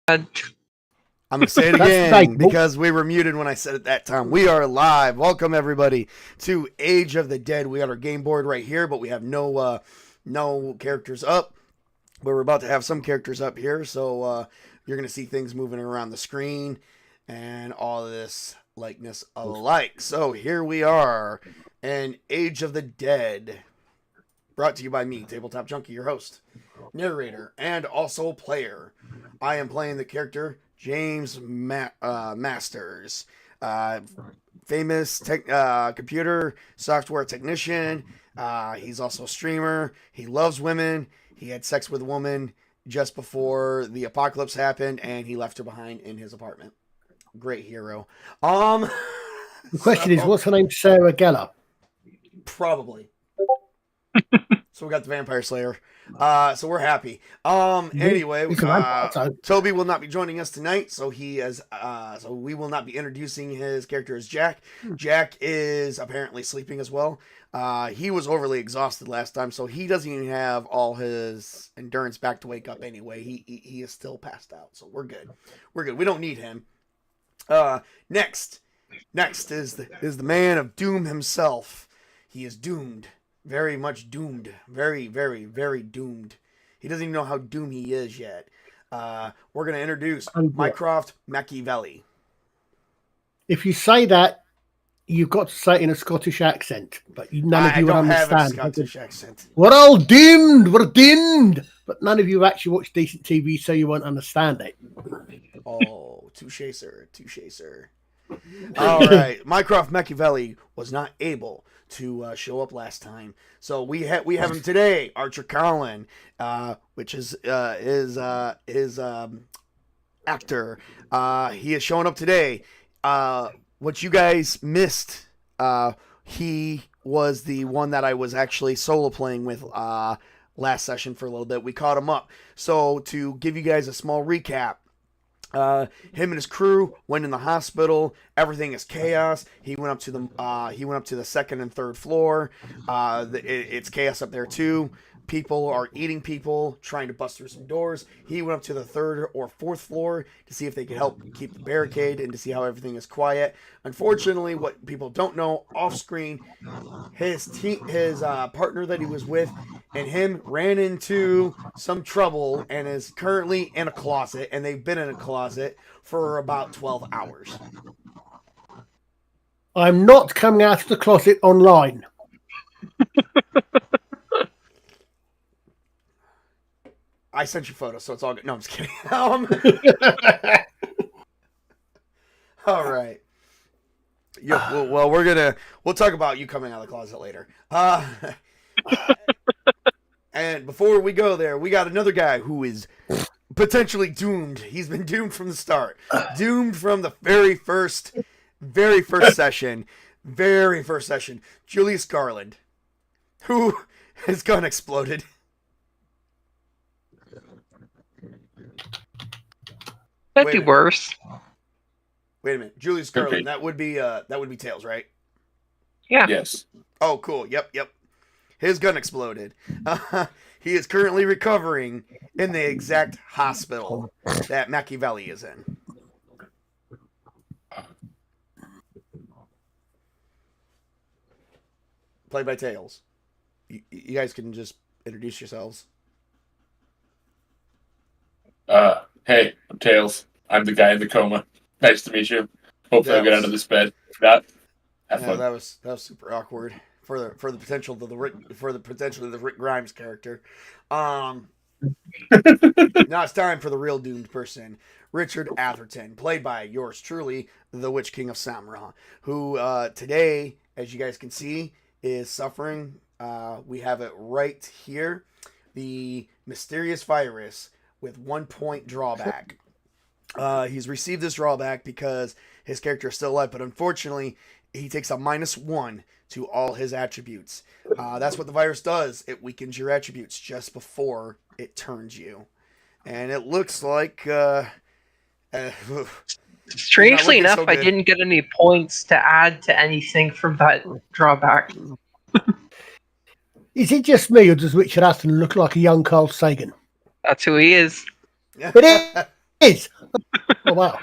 I'm going to say it again because we were muted when I said it that time. We are live. Welcome, everybody, to Age of the Dead. We got our game board right here, but we have no characters up. But we're about to have some characters up here, so you're going to see things moving around the screen and all of this likeness alike. So here we are in Age of the Dead, brought to you by me, Tabletop Junkie, your host, narrator, and also player. I am playing the character James Masters, famous computer software technician. He's also a streamer. He loves women. He had sex with a woman just before the apocalypse happened, and he left her behind in his apartment. Great hero. The question is, what's her name? Sarah Gellar? Probably. So we got the Vampire Slayer. So we're happy. Anyway, Tobey will not be joining us tonight, so so we will not be introducing his character as Jack. Jack is apparently sleeping as well. He was overly exhausted last time, so he doesn't even have all his endurance back to wake up anyway. He is still passed out, so we're good. We're good. We don't need him. Next is the man of doom himself. He is doomed. Very much doomed. Very, very, very doomed. He doesn't even know how doomed he is yet. We're going to introduce Mycroft McLavelli. If you say that, you've got to say it in a Scottish accent, but none of you would understand. I don't have a Scottish accent. We're all doomed. We're doomed. But none of you actually watch decent TV, so you won't understand it. Oh, touche, sir. Touche, sir. All right. Mycroft McLavelli was not able to show up last time, so we have him today. Archer Colin, which is his actor. He is showing up today. What you guys missed, he was the one that I was actually solo playing with last session for a little bit. We caught him up. So to give you guys a small recap, him and his crew went in the hospital. Everything is chaos. He went up to the second and third floor. It's chaos up there too. People are eating people, trying to bust through some doors. He went up to the third or fourth floor to see if they could help keep the barricade and to see how everything is quiet. Unfortunately, what people don't know, off screen, his partner that he was with and him ran into some trouble and is currently in a closet, and they've been in a closet for about 12 hours. I'm not coming out of the closet online. I sent you photos, so it's all good. No, I'm just kidding. All right. Yeah, well, we'll talk about you coming out of the closet later. And before we go there, we got another guy who is potentially doomed. He's been doomed from the start. Doomed from the very first session. Very first session. Julius Garland, who his gun exploded. That'd be worse. Wait a minute, Julius Garland. Okay. That would be Tails, right? Yeah. Yes. Oh, cool. Yep. His gun exploded. He is currently recovering in the exact hospital that McLavelli is in. Played by Tails. You guys can just introduce yourselves. Hey, I'm Tails. I'm the guy in the coma. Nice to meet you. Hopefully I'll get out of this bed. Have fun. That was super awkward for the potential of the Rick Grimes character. Now it's time for the real doomed person, Richard Atherton, played by yours truly, the Witch King of Samra, who today, as you guys can see, is suffering. We have it right here, the mysterious virus with 1 point drawback. He's received this drawback because his character is still alive, but unfortunately, he takes a -1 to all his attributes. That's what the virus does. It weakens your attributes just before it turns you. And it looks like... strangely enough, I didn't get any points to add to anything from that drawback. Is it just me, or does Richard Aston look like a young Carl Sagan? That's who he is. But is. Oh wow.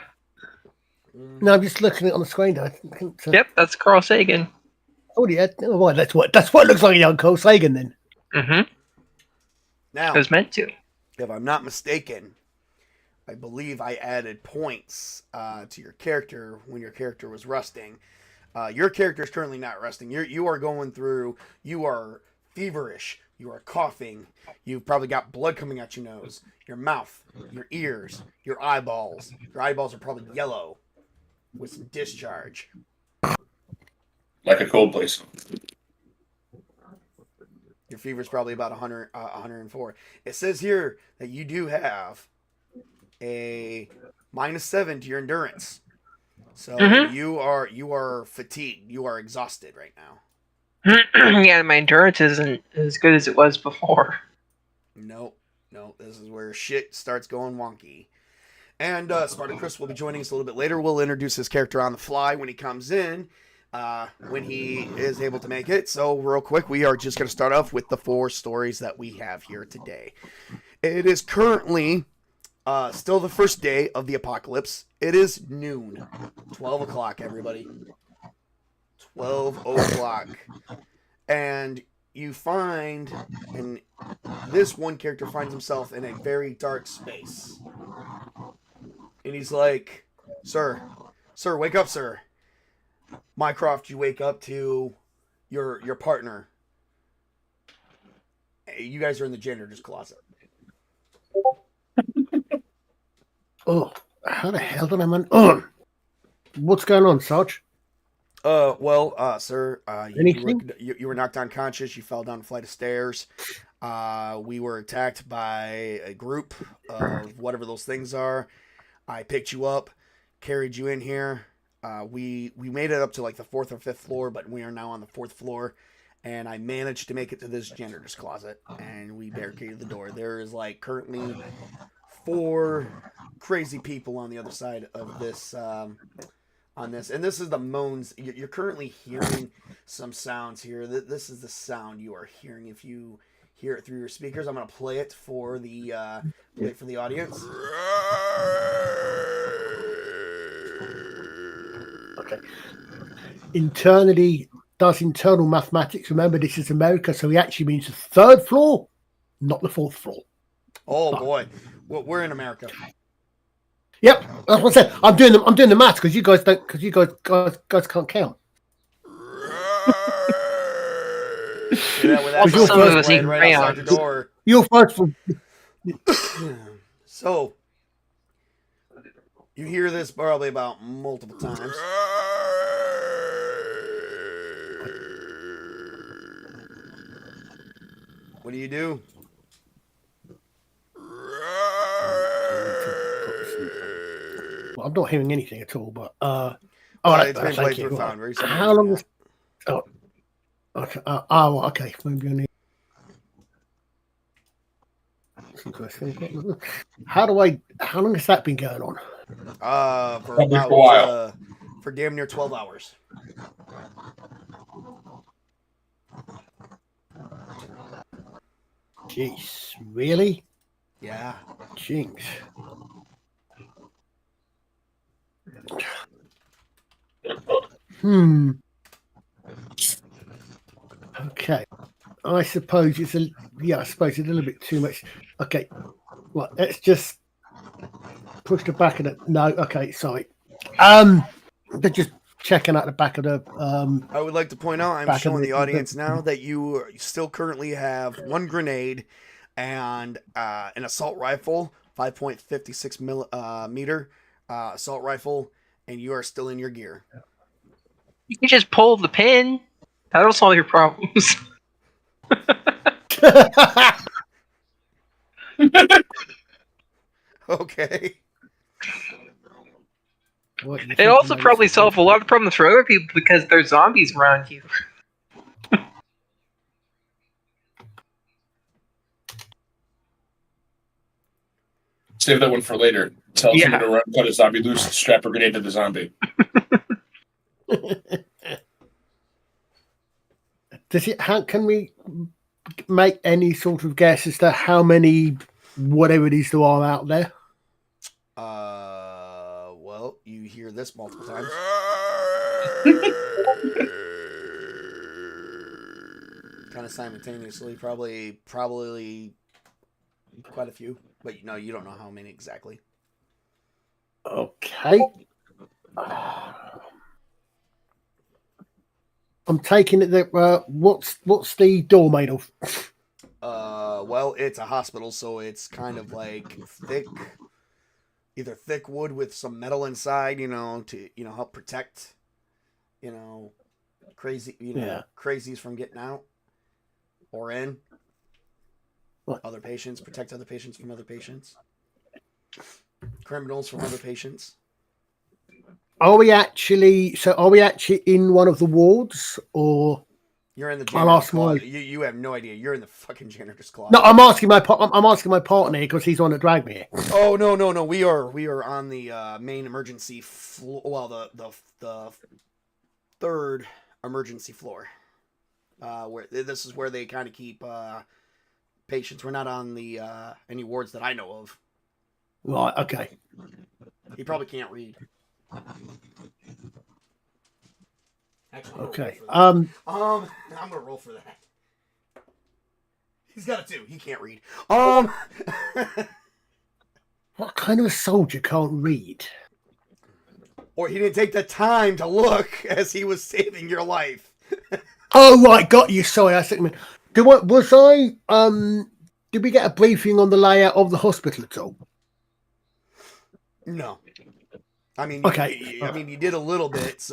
No, I'm just looking at it on the screen. Yep, that's Carl Sagan. Oh yeah. Oh, well, that's what looks like a young Carl Sagan then. Mm-hmm. Now, It was meant to. if I'm not mistaken, I believe I added points to your character when your character was rusting. Your character is currently not rusting. You are going through. You are feverish. You are coughing. You've probably got blood coming out your nose, your mouth, your ears, your eyeballs. Your eyeballs are probably yellow with some discharge. Like a cold place. Your fever is probably about 100, 104. It says here that you do have a -7 to your endurance. So you are fatigued. You are exhausted right now. Yeah, my endurance isn't as good as it was before. Nope. This is where shit starts going wonky. And Spartacus will be joining us a little bit later. We'll introduce his character on the fly when he comes in, when he is able to make it. So real quick, we are just going to start off with the 4 stories that we have here today. It is currently still the first day of the apocalypse. It is noon. 12 o'clock, everybody. 12 o'clock. And you find, and this one character finds himself in a very dark space. And he's like, Sir, wake up, sir. Mycroft, you wake up to your partner. You guys are in the janitor's closet. Oh, how the hell did I man? Oh, what's going on, Sarge? Sir, you were knocked unconscious. You fell down a flight of stairs. We were attacked by a group of whatever those things are. I picked you up, carried you in here. We made it up to like the 4th or 5th floor, but we are now on the 4th floor. And I managed to make it to this janitor's closet, and we barricaded the door. There is like currently 4 crazy people on the other side of this. On this, and this is the moans. You're currently hearing some sounds here. This is the sound you are hearing if you hear it through your speakers. I'm going to play it for the audience. Okay. Internally does internal mathematics. Remember, this is America, so he actually means the 3rd floor, not the 4th floor. Oh boy, well, we're in America. Yep, that's what I said. I'm doing the maths because you guys don't, because you guys can't count. You're first right outside the door. You're first. So you hear this probably about multiple times. What do you do? Well, I'm not hearing anything at all, but it's been played through found. How long is? Oh, okay. Okay. Maybe I need. How long has that been going on? For about a while. For damn near 12 hours. Jeez, really? Yeah. Jinx. Okay. I suppose it's a little bit too much. Okay. Well, let's just push the back of the. No. Okay. Sorry. They're just checking out the back of the. I would like to point out, I'm showing the audience now that you still currently have 1 grenade and an assault rifle, 5.56 millimeter assault rifle, and you are still in your gear. You can just pull the pin. That'll solve your problems. Okay. It also probably solve a lot of problems for other people because there's zombies around you. Save that one for later. Tell someone to run, cut a zombie loose, strap a grenade to the zombie. Can we make any sort of guess as to how many whatever it is there are out there? Well, you hear this multiple times. Kind of simultaneously, probably quite a few, but you don't know how many exactly. Okay. I'm taking it that what's the door made of? Well, it's a hospital, so it's kind of like either thick wood with some metal inside, to help protect, crazies from getting out or in. What? Other patients, protect other patients from other patients, criminals from other patients. Are we actually in one of the wards, or you're in the janitor's closet? You have no idea. You're in the fucking janitor's closet. No, I'm asking my partner here because he's the one that dragged me here. Oh no. We are on the main emergency floor. Well, the third emergency floor. Where this is where they kind of keep patients. We're not on the any wards that I know of. Right. Okay. He probably can't read. Actually, okay. I'm gonna roll for that. He's got a 2. He can't read. What kind of a soldier can't read? Or he didn't take the time to look as he was saving your life. Oh right, got you. Sorry, I think. Did we get a briefing on the layout of the hospital at all? No. I mean, okay. You did a little bit,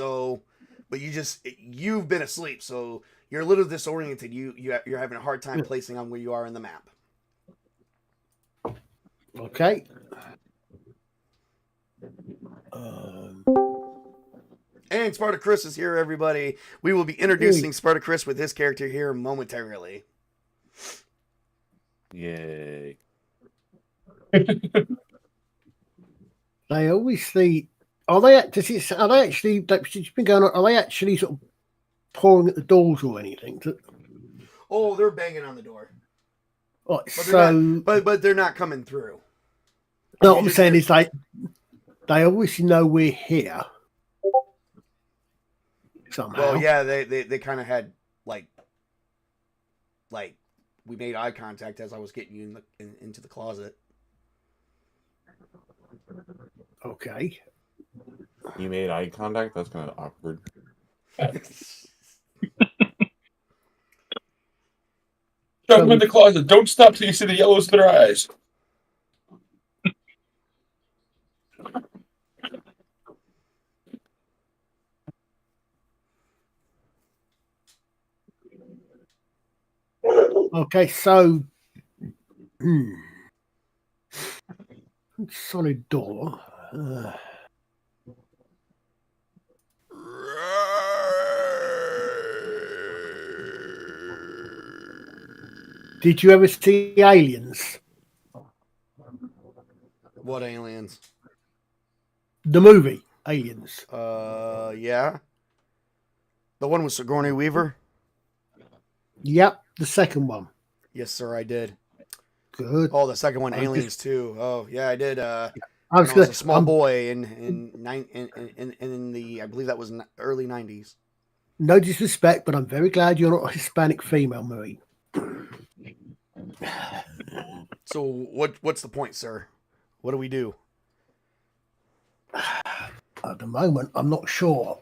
but you've been asleep, so you're a little disoriented. You're having a hard time placing on where you are in the map. Okay. And Spartacus is here, everybody. We will be introducing Spartacus with his character here momentarily. Yay. They always see. Are they actually? She's been going on. Are they actually sort of pouring at the doors or anything? Oh, they're banging on the door. Oh, but they're not coming through. No, what I'm saying is they obviously know we're here. Somehow. Well, yeah, they kind of had like we made eye contact as I was getting you into the closet. Okay. You made eye contact? That's kind of awkward. Shove them in the closet. Don't stop till you see the yellows in their eyes. Okay, so solid door. Did you ever see Aliens? What aliens? The movie Aliens. Yeah. The one with Sigourney Weaver? Yep, the second one. Yes, sir, I did. Good. Oh, the second one, Aliens too. Oh, yeah, I did. I was a small boy in the I believe that was early 90s. No disrespect, but I'm very glad you're not a Hispanic female Marine. So what's the point, sir? What do we do? At the moment, I'm not sure.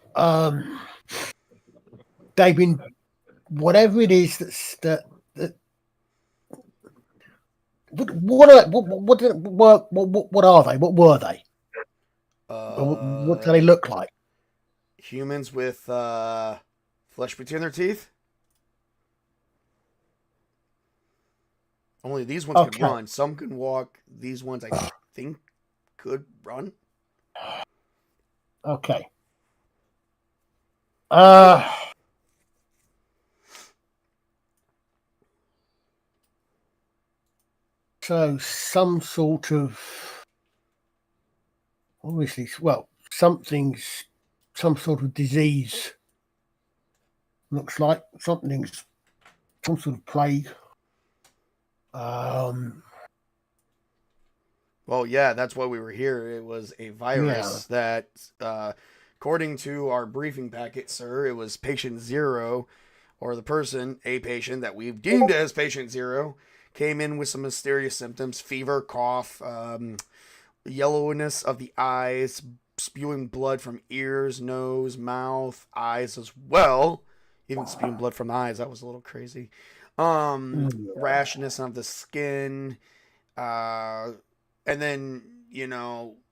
They've been whatever it is that what are they? What were they? What do they look like? Humans with flesh between their teeth. Only these ones can run. Some can walk. These ones, I think, could run. Okay. So some sort of obviously, well, some sort of disease. Looks like something's some sort of plague. Well, Well, yeah, that's why we were here. It was a virus that, according to our briefing packet, sir, it was patient 0, or the person, a patient that we've deemed as patient 0, came in with some mysterious symptoms: fever, cough, yellowness of the eyes, spewing blood from ears, nose, mouth, eyes as well. Even spewing blood from the eyes, that was a little crazy. Rashness of the skin, and then,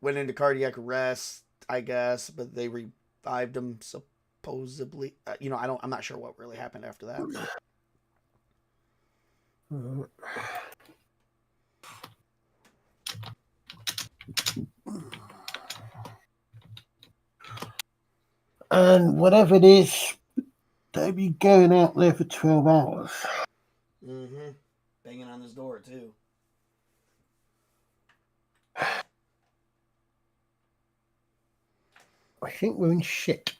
went into cardiac arrest, I guess, but they revived him supposedly. I'm not sure what really happened after that. And whatever it is, they'll be going out there for 12 hours. Mm-hmm. Banging on this door, too. I think we're in shit.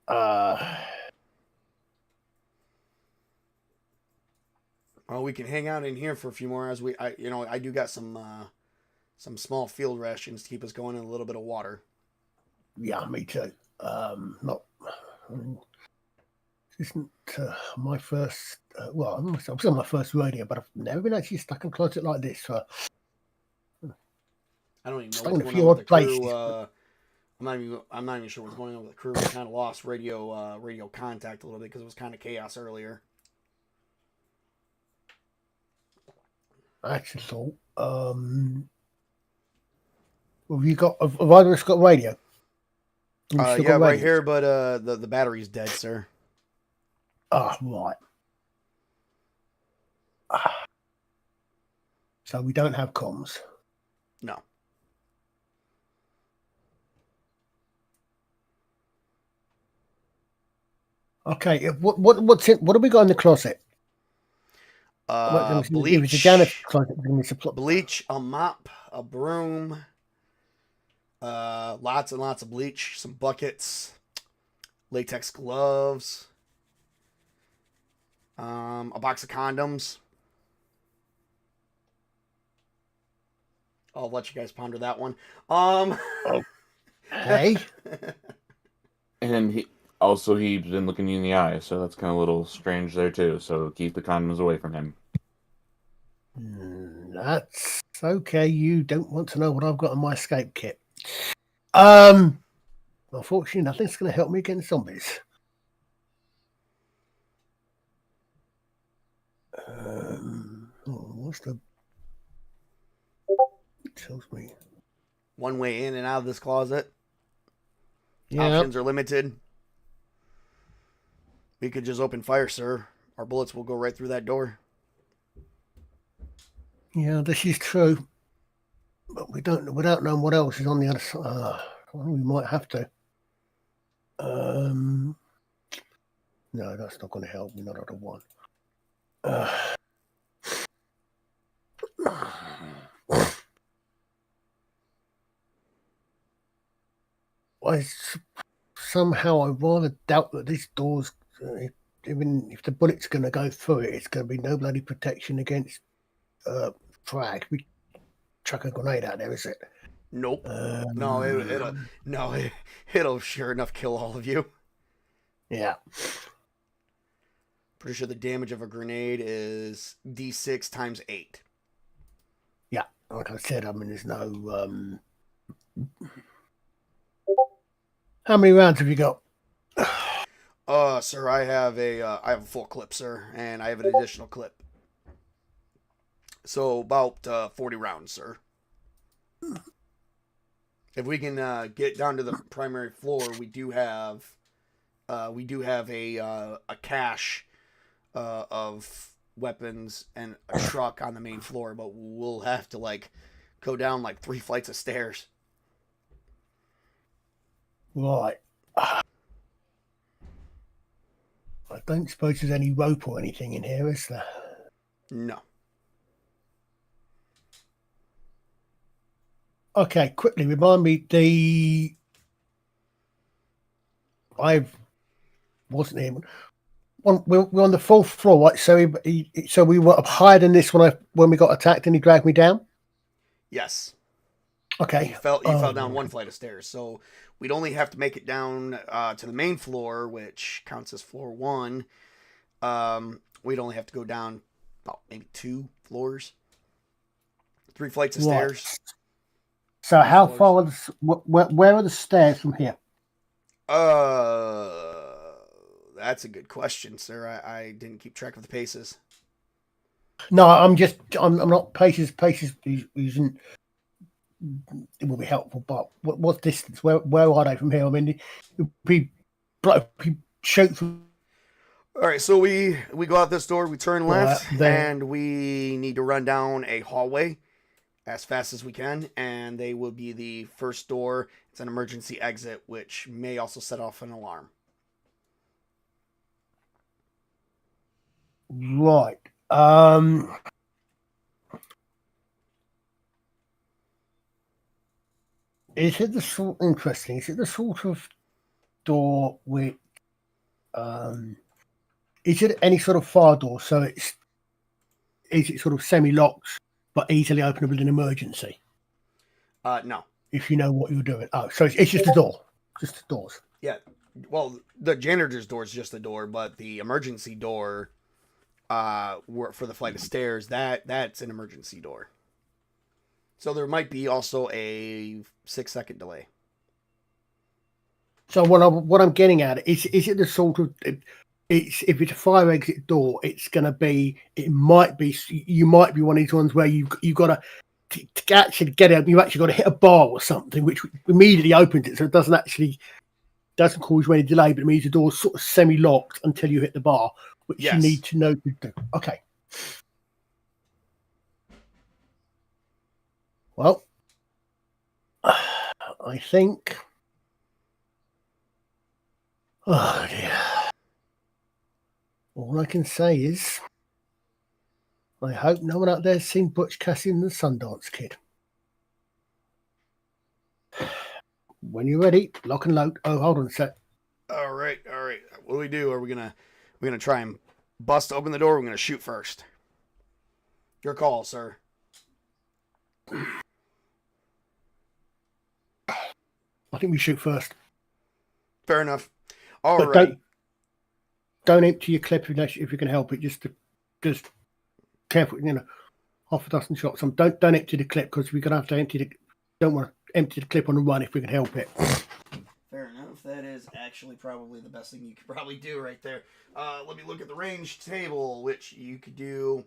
Well, we can hang out in here for a few more hours. I do got some small field rations to keep us going, and a little bit of water. Yeah, me too. This isn't my first. I was on my first rodeo, but I've never been actually stuck in a closet like this. So I don't even know stuck what's in a going few on with odd the crew. places. I'm not even sure what's going on with the crew. We kind of lost radio contact a little bit because it was kind of chaos earlier. I actually thought. Have you got? Have either of us got radio? Yeah, right here, but the battery's dead, sir. Ah, right. So we don't have comms. No. Okay. What have we got in the closet? Bleach. It was a janitor's closet. Bleach, a mop, a broom, lots and lots of bleach, some buckets, latex gloves, a box of condoms. I'll let you guys ponder that one. Hey. And he's been looking you in the eye, so that's kind of a little strange there too. So keep the condoms away from him. That's okay. You don't want to know what I've got in my escape kit. Unfortunately, nothing's going to help me against zombies. What's the? It tells me one way in and out of this closet. Yeah. Options are limited. We could just open fire, sir. Our bullets will go right through that door. Yeah, this is true. But we don't know what else is on the other side. We might have to. No, that's not going to help. We're not at a one. Somehow I rather doubt that this door's, even if the bullet's going to go through it, it's going to be no bloody protection against frag. We chuck a grenade out there, is it? Nope. It'll sure enough kill all of you. Yeah. Pretty sure the damage of a grenade is D6 times 8. Yeah, like I said, there's no. How many rounds have you got? Sir, I have a full clip, sir, and I have an additional clip. So about 40 rounds, sir. If we can get down to the primary floor, we do have a cache of weapons and a truck on the main floor, but we'll have to go down 3 flights of stairs. Right. I don't suppose there's any rope or anything in here, is there? No. Okay, quickly remind me. I wasn't here. we're on the fourth floor, right? So so we were up higher than this when we got attacked, and he dragged me down. Yes. Okay. You fell down one flight of stairs, so we'd only have to make it down to the main floor, which counts as floor 1. We'd only have to go down about maybe 2 floors, 3 flights of stairs. So how far was where are the stairs from here? That's a good question, sir. I didn't keep track of the paces. No, I'm not paces. Paces isn't. It will be helpful, but what distance? Where are they from here? I mean, it would be shoot from. All right, so we go out this door, we turn left, and we need to run down a hallway as fast as we can, and they will be the first door. It's an emergency exit, which may also set off an alarm. Right. Is it the sort interesting? Is it the sort of door with is it any sort of fire door? So is it sort of semi-locked but easily openable in emergency? No. If you know what you're doing. Oh, so it's just a door. Just the doors. Yeah. Well, the janitor's door is just a door, but the emergency door for the flight of stairs, that's an emergency door. So there might be also a 6-second delay. So what I'm getting at is it the sort of if it's a fire exit door, you might be one of these ones where you've got to actually get out. You actually got to hit a bar or something, which immediately opens it, so it doesn't cause you any delay, but it means the door's sort of semi-locked until you hit the bar, which you need to know to do. Okay. Well, I think. Oh dear. All I can say is, I hope no one out there's seen Butch Cassidy and the Sundance Kid. When you're ready, lock and load. Oh, hold on a sec. All right. What do we do? Are we gonna try and bust open the door? Or we're gonna shoot first. Your call, sir. I think we shoot first. Fair enough. All right. Don't empty your clip if you can help it. Just careful, half a dozen shots. Don't empty the clip because we're gonna have to don't want to empty the clip on the run if we can help it. Fair enough. That is actually probably the best thing you could probably do right there. Let me look at the range table, which you could do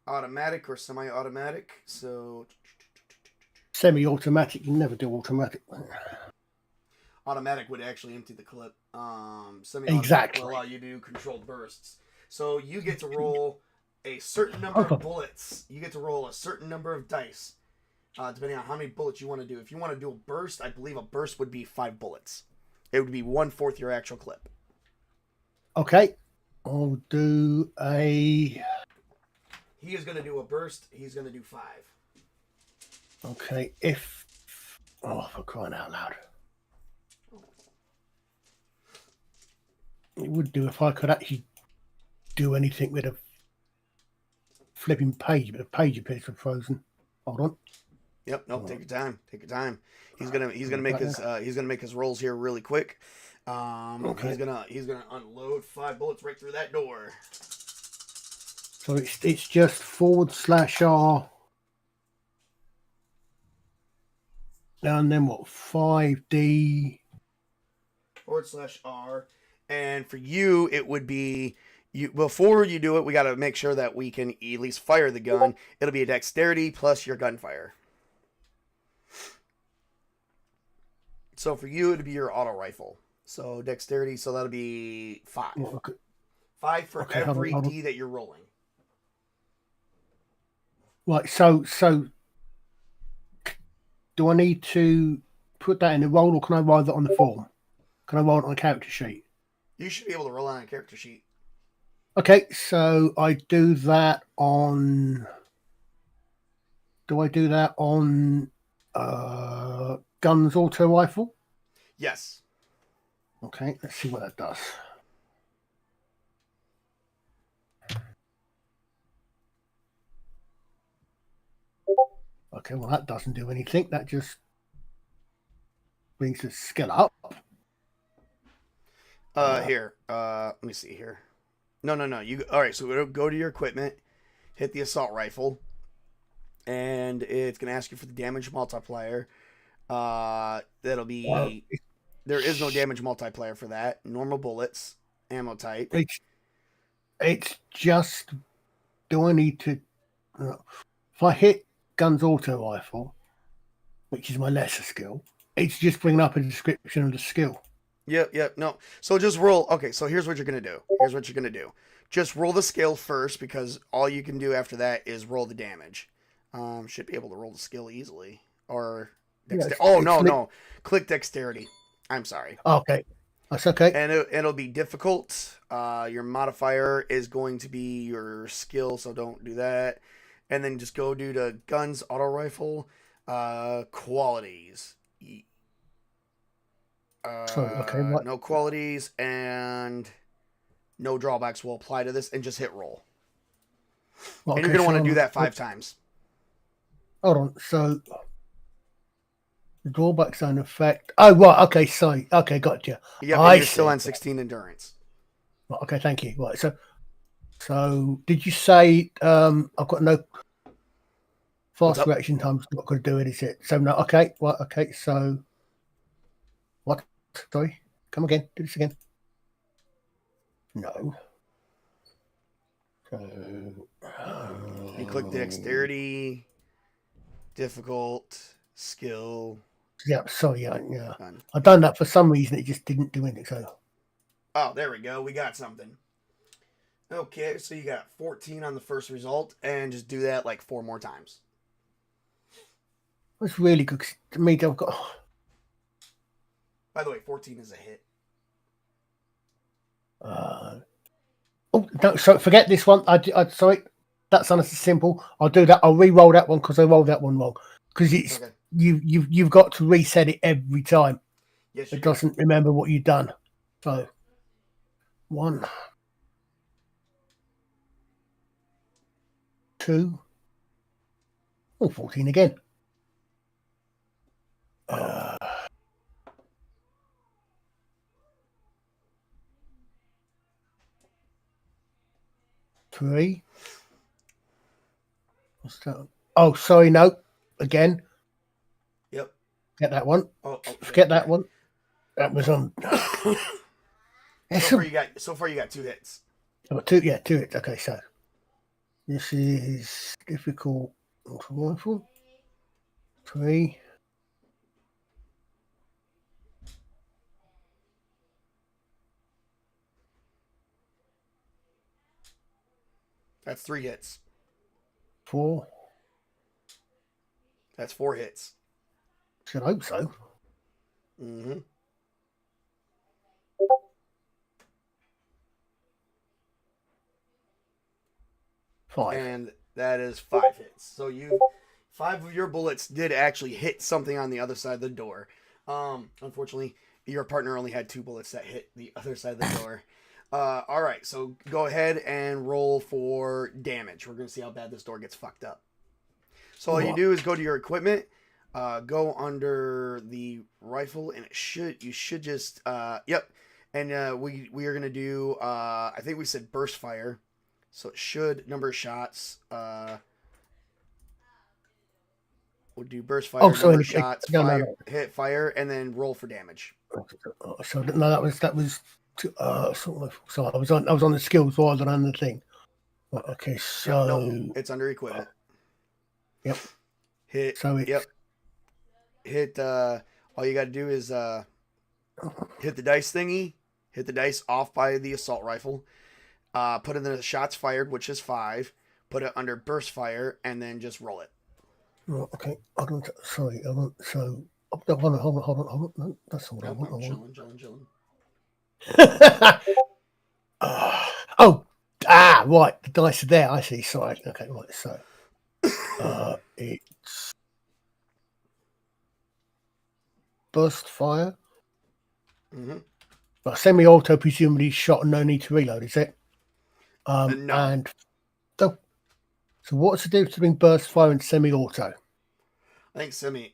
automatic or semi-automatic. So Semi-automatic, you never do automatic. Automatic would actually empty the clip. Semi-automatic Exactly. will allow you to do controlled bursts. So you get to roll a certain number of bullets. You get to roll a certain number of dice, depending on how many bullets you want to do. If you want to do a burst, I believe a burst would be 5 bullets. It would be 1/4 your actual clip. Okay. I'll do a... He is going to do a burst. He's going to do 5. Okay. For crying out loud. It would do if I could actually do anything with a flipping page, but a page appears to frozen. Hold on. Yep. Nope. Take your time. Take your time. He's gonna make his rolls here really quick. Okay. He's gonna unload 5 bullets right through that door. So it's just /R. And then what? 5D. /R. And for you, it would be before you do it, we got to make sure that we can at least fire the gun. It'll be a dexterity plus your gunfire. So for you, it'd be your auto rifle. So dexterity, so that'll be 5. Okay. 5 for every D that you're rolling. Right. So do I need to put that in the roll, or can I write that on the form? Can I write it on a character sheet? You should be able to roll on a character sheet. Okay, so I do that on. Do I do that on guns auto rifle? Yes. Okay, let's see what that does. Okay, well, that doesn't do anything. That just brings the skill up. Here. Let me see here. No. All right, so go to your equipment, hit the assault rifle, and it's going to ask you for the damage multiplier. That'll be... There is no damage multiplier for that. Normal bullets, ammo type. It's just... Do I need to... if I hit guns auto rifle, which is my lesser skill, it's just bringing up a description of the skill. Yep, no. So just roll. Okay, so here's what you're going to do. Just roll the skill first, because all you can do after that is roll the damage. Should be able to roll the skill easily. Or... no. Click dexterity. I'm sorry. Okay. That's okay. And it'll be difficult. Your modifier is going to be your skill, so don't do that. And then just go to guns, auto rifle, qualities. What? No qualities and no drawbacks will apply to this, and just hit roll. And you're going to want to do that 5 times. Hold on. So, the drawbacks don't affect... Oh, right. Okay, sorry. Okay, gotcha. Yep, and you're still on 16 endurance. Right, okay, thank you. Right, so did you say I've got no fast reaction time's not going to do it, is it? So, no, okay. Right, okay, so... What? Sorry. Come again. Do this again. No. So... You click dexterity, difficult, skill... Yeah, sorry, yeah. I've done that for some reason. It just didn't do anything. So, oh, there we go. We got something. Okay, so you got 14 on the first result, and just do that like 4 more times. That's really good. To me, I've got. By the way, 14 is a hit. Oh no! So forget this one. I sorry. That's honestly simple. I'll do that. I'll re-roll that one because I rolled that one wrong. Because it's. Okay. You've got to reset it every time. Yes, it doesn't remember what you've done. So 1, 2, 14 again. 3. What's that? Oh, sorry, no. Again. Yep. Get that one. Forget that one. That was on. So far you got 2 hits. Oh, 2 hits. Okay, so this is difficult. Rifle. 3. That's 3 hits. 4. That's 4 hits. Should hope so. Mm-hmm. Five. And that is 5 hits. So 5 of your bullets did actually hit something on the other side of the door. Unfortunately, your partner only had 2 bullets that hit the other side of the door. All right, so go ahead and roll for damage. We're going to see how bad this door gets fucked up. So all you do is go to your equipment, go under the rifle, and you should just, yep. And we are going to do, I think we said burst fire. So it should, number of shots, we'll do burst fire, number of shots, hit fire, and then roll for damage. So no, that was sort of, so I was on the skills rather than on the thing. Okay, so no, it's under equipment. Yep. Hit. So it's, yep. Hit. All you got to do is hit the dice thingy. Hit the dice off by the assault rifle. Put in the shots fired, which is 5. Put it under burst fire, and then just roll it. Okay. Sorry. Hold on. No, that's all I want. Chilling. Right. The dice are there. I see. Sorry. Okay. Right. So, it's burst fire. Mm-hmm. But semi-auto, presumably shot and no need to reload, is it? No. And so what's the difference between burst fire and semi-auto? I think semi.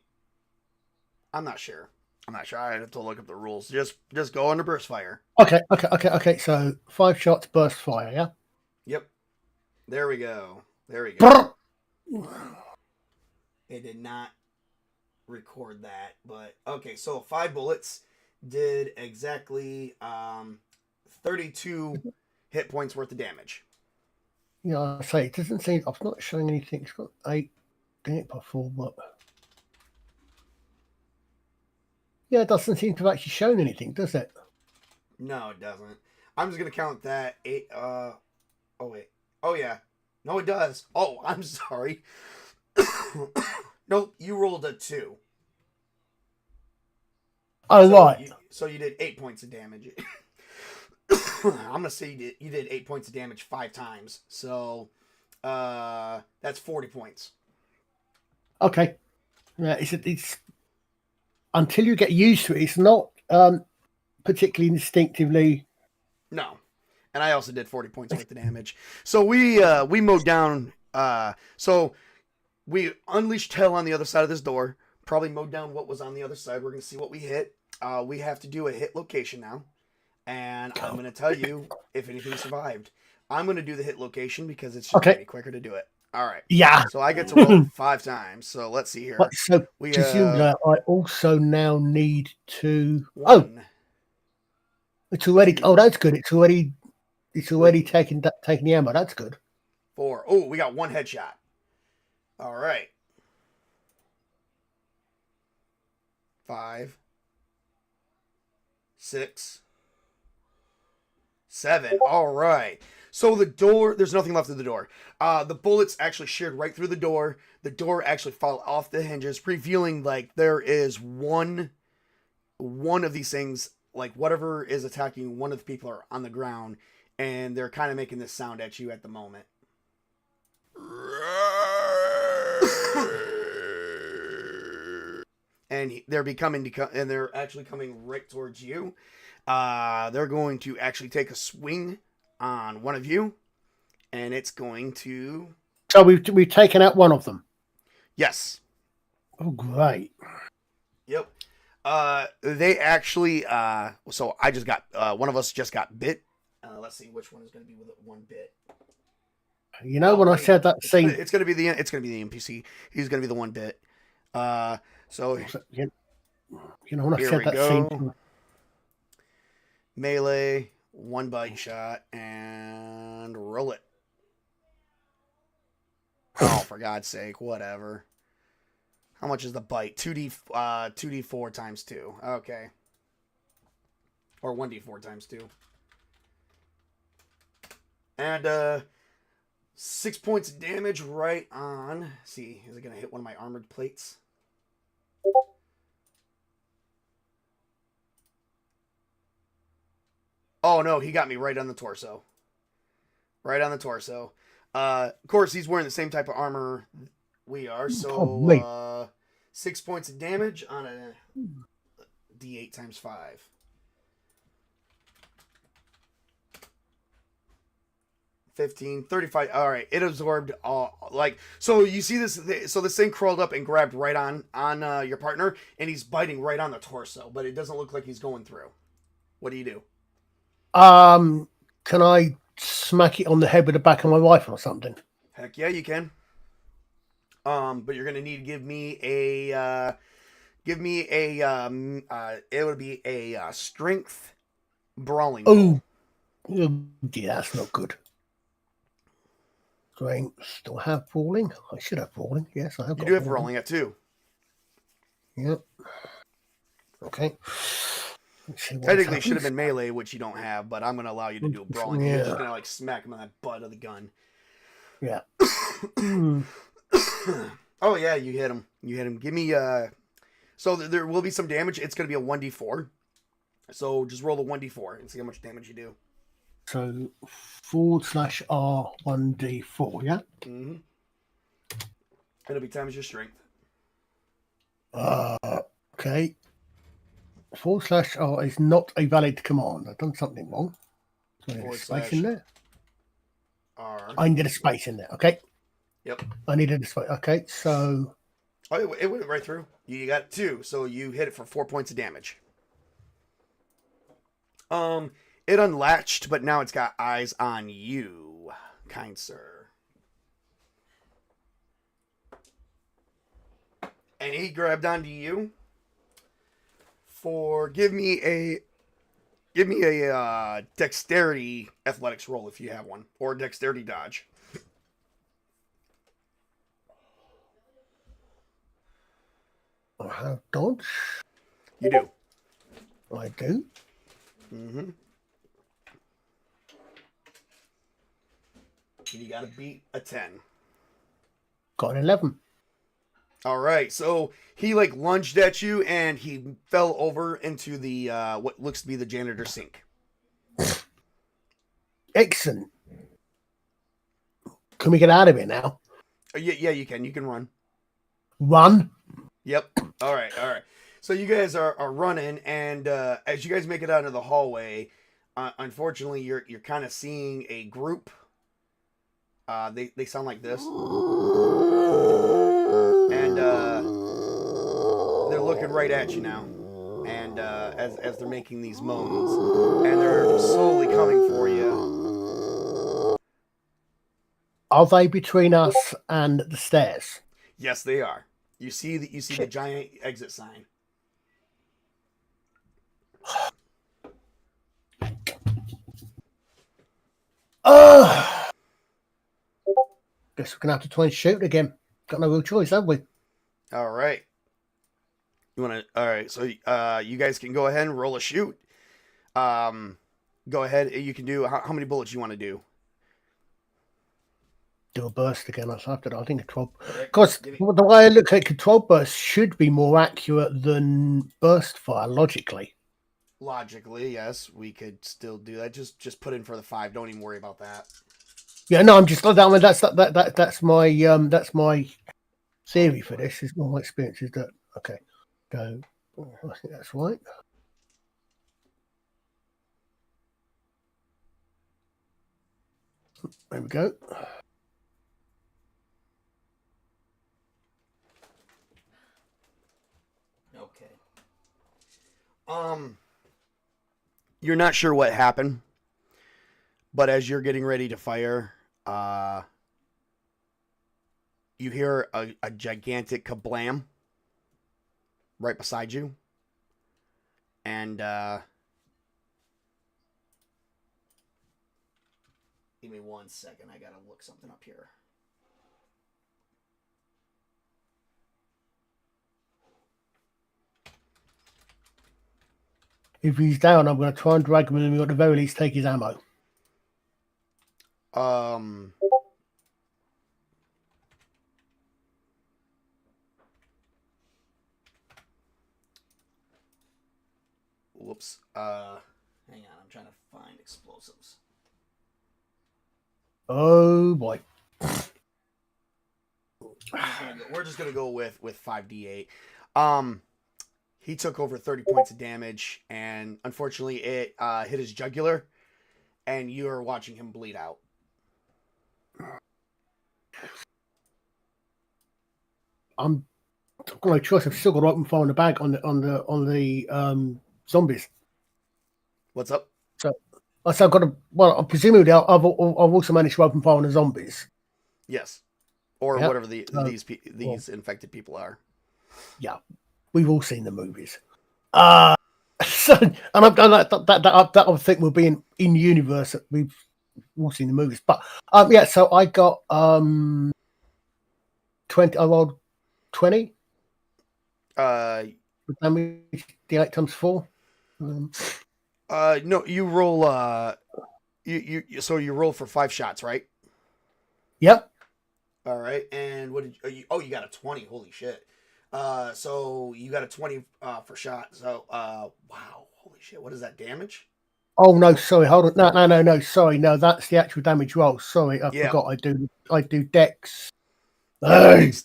I'm not sure. I have to look up the rules. Just go under burst fire. Okay. So 5 shots, burst fire. Yeah. Yep. There we go. It did not record that, but okay. So 5 bullets did exactly 32 hit points worth of damage. Yeah, I say it doesn't seem. I'm not showing anything. It's got 8. Didn't it before, but yeah, it doesn't seem to have actually shown anything, does it? No, it doesn't. I'm just gonna count that 8. Oh wait. Oh yeah. No, it does. Oh, I'm sorry. Nope. You rolled a 2. Oh, right. So you did 8 points of damage. I'm gonna say you did 8 points of damage 5 times. So that's 40 points. Okay. Yeah, it's until you get used to it, it's not particularly instinctively. No. And I also did 40 points worth of damage. So we mowed down. So we unleashed hell on the other side of this door. Probably mowed down what was on the other side. We're gonna see what we hit. We have to do a hit location now, and I'm gonna tell you if anything survived. I'm gonna do the hit location because it's just gonna be quicker to do it. All right. Yeah. So I get to roll 5 times. So let's see here. So we presumably, I also now need to. 1, it's already. 2, Oh, that's good. It's already taking the ammo. That's good. 4. Oh, we got 1 headshot. All right. 5, 6, 7. All right. So the door, there's nothing left of the door. The bullets actually sheared right through the door. The door actually fell off the hinges, revealing like there is one of these things, like whatever is attacking one of the people are on the ground, and they're kind of making this sound at you at the moment. And they're actually coming right towards you. They're going to actually take a swing on one of you, and it's going to. So we've taken out one of them. Yes. Oh, great. Yep. They actually. So I just got one of us just got bit. Let's see which one is going to be with one bit. You know, when I said that scene, it's going to be the NPC. He's going to be the one bit. So you know, when I said that scene, melee, 1 bite shot, and roll it. Oh, for God's sake, whatever. How much is the bite? 2d4 times 2. Okay. Or 1d4 times 2. And 6 points of damage right on. Let's see, is it going to hit one of my armored plates? Oh, no, he got me right on the torso. Right on the torso. Of course, he's wearing the same type of armor we are, so 6 points of damage on a D8 times 5. 15, 35. All right, it absorbed all. So you see this. So this thing crawled up and grabbed right on your partner, and he's biting right on the torso, but it doesn't look like he's going through. What do you do? Can I smack it on the head with the back of my rifle or something? Heck yeah, you can. But you're gonna need to give me a it would be a strength brawling. Oh, yeah, that's not good. Strength. Do I have brawling? I should have brawling. Yes, I have. You do have brawling at 2. Yep. Okay. Technically, should have been melee, which you don't have, but I'm going to allow you to do a brawling. Yeah. You're just going to smack him on that butt of the gun. Yeah. Oh yeah, you hit him. Give me So there will be some damage. It's going to be a 1d4. So just roll a 1d4 and see how much damage you do. So /R 1d4. Yeah. Mm-hmm. It'll be times your strength. Okay. /R is not a valid command. I've done something wrong. So I need a space in there. R. I need a space in there. Okay. Yep. I needed a space. Okay, so Oh, it went right through. You got 2, so you hit it for 4 points of damage. It unlatched, but now it's got eyes on you, kind sir. And he grabbed onto you. Give me a dexterity athletics roll if you have one, or dexterity dodge. I have dodge. You do. I do. Mm-hmm. You got to beat a 10. Got an 11. All right, so he like lunged at you and he fell over into the what looks to be the janitor's sink. Excellent. Can we get out of here now? Yeah, you can. You can run. Run? Yep. All right. So you guys are running, and as you guys make it out into the hallway, unfortunately, you're kind of seeing a group. They sound like this, and they're looking right at you now, and as they're making these moans, and they're slowly coming for you. Are they between us and the stairs? Yes, they are. You see the giant exit sign. Guess we're gonna have to try and shoot again. Got no real choice, have we? All right. All right. So you guys can go ahead and roll a shoot. Go ahead. You can do how many bullets you want to do. Do a burst again. I think control. Because the way I look at control burst should be more accurate than burst fire logically. Logically, yes, we could still do that. Just put in for the 5. Don't even worry about that. Yeah, no, I'm just that's my theory for this. Is my experience is that okay? Go. I think that's right. There we go. Okay. You're not sure what happened, but as you're getting ready to fire, you hear a gigantic kablam right beside you, and give me 1 second. I gotta look something up here. If he's down, I'm going to try and drag him in, and at the very least take his ammo. Whoops. Hang on. I'm trying to find explosives. Oh boy. We're just gonna go with 5d8. He took over 30 points of damage, and unfortunately, it hit his jugular, and you are watching him bleed out. I'm got no choice. I've still got open fire in the bag on the zombies. What's up? So I've got to. Well, presumably I've also managed to open fire on the zombies. Yes, or yep. whatever these infected people are. Yeah, we've all seen the movies. So, and I've done that I think will be in universe. We've all seen the movies, but yeah. So I got 20. I rolled 20. Damage D8 times 4. No, you roll. So you roll for 5 shots, right? Yep. All right, and what did you? Oh, you got a 20. Holy shit! So you got a 20 for shot. So wow, holy shit! What is that damage? Oh no, sorry, hold on. No, sorry, no, that's the actual damage roll. Sorry, I forgot. I do dex. Fight.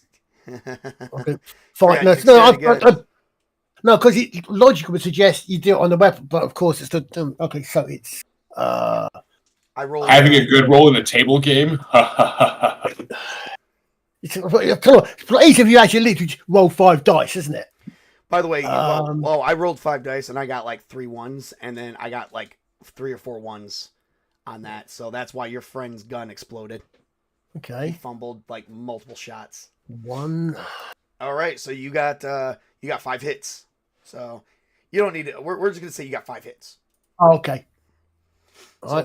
No, because logic would suggest you do it on the weapon, but of course it's the okay. So it's I roll having a good roll in a table game. It's a lot easier if you actually literally roll 5 dice, isn't it? By the way, well, I rolled 5 dice and I got like 3 1s, and then I got like 3 or 4 1s on that. So that's why your friend's gun exploded. Okay. He fumbled like multiple shots. 1. All right, so you got 5 hits. So you don't need to. We're just gonna say you got 5 hits. Oh, okay. So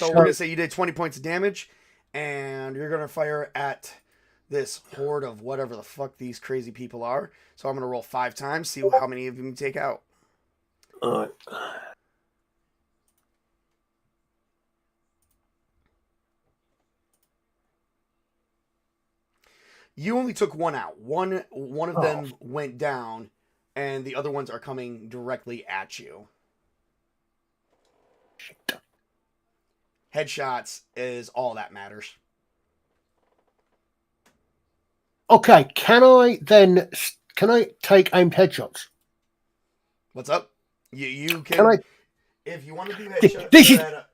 we're gonna say you did 20 points of damage, and you're gonna fire at this horde of whatever the fuck these crazy people are. So I'm gonna roll 5 times, see how many of them you take out. All right. You only took 1 out. One of them went down, and the other ones are coming directly at you. Shit. Headshots is all that matters. Okay, can I take aimed headshots? What's up? You can if you want to do headshots.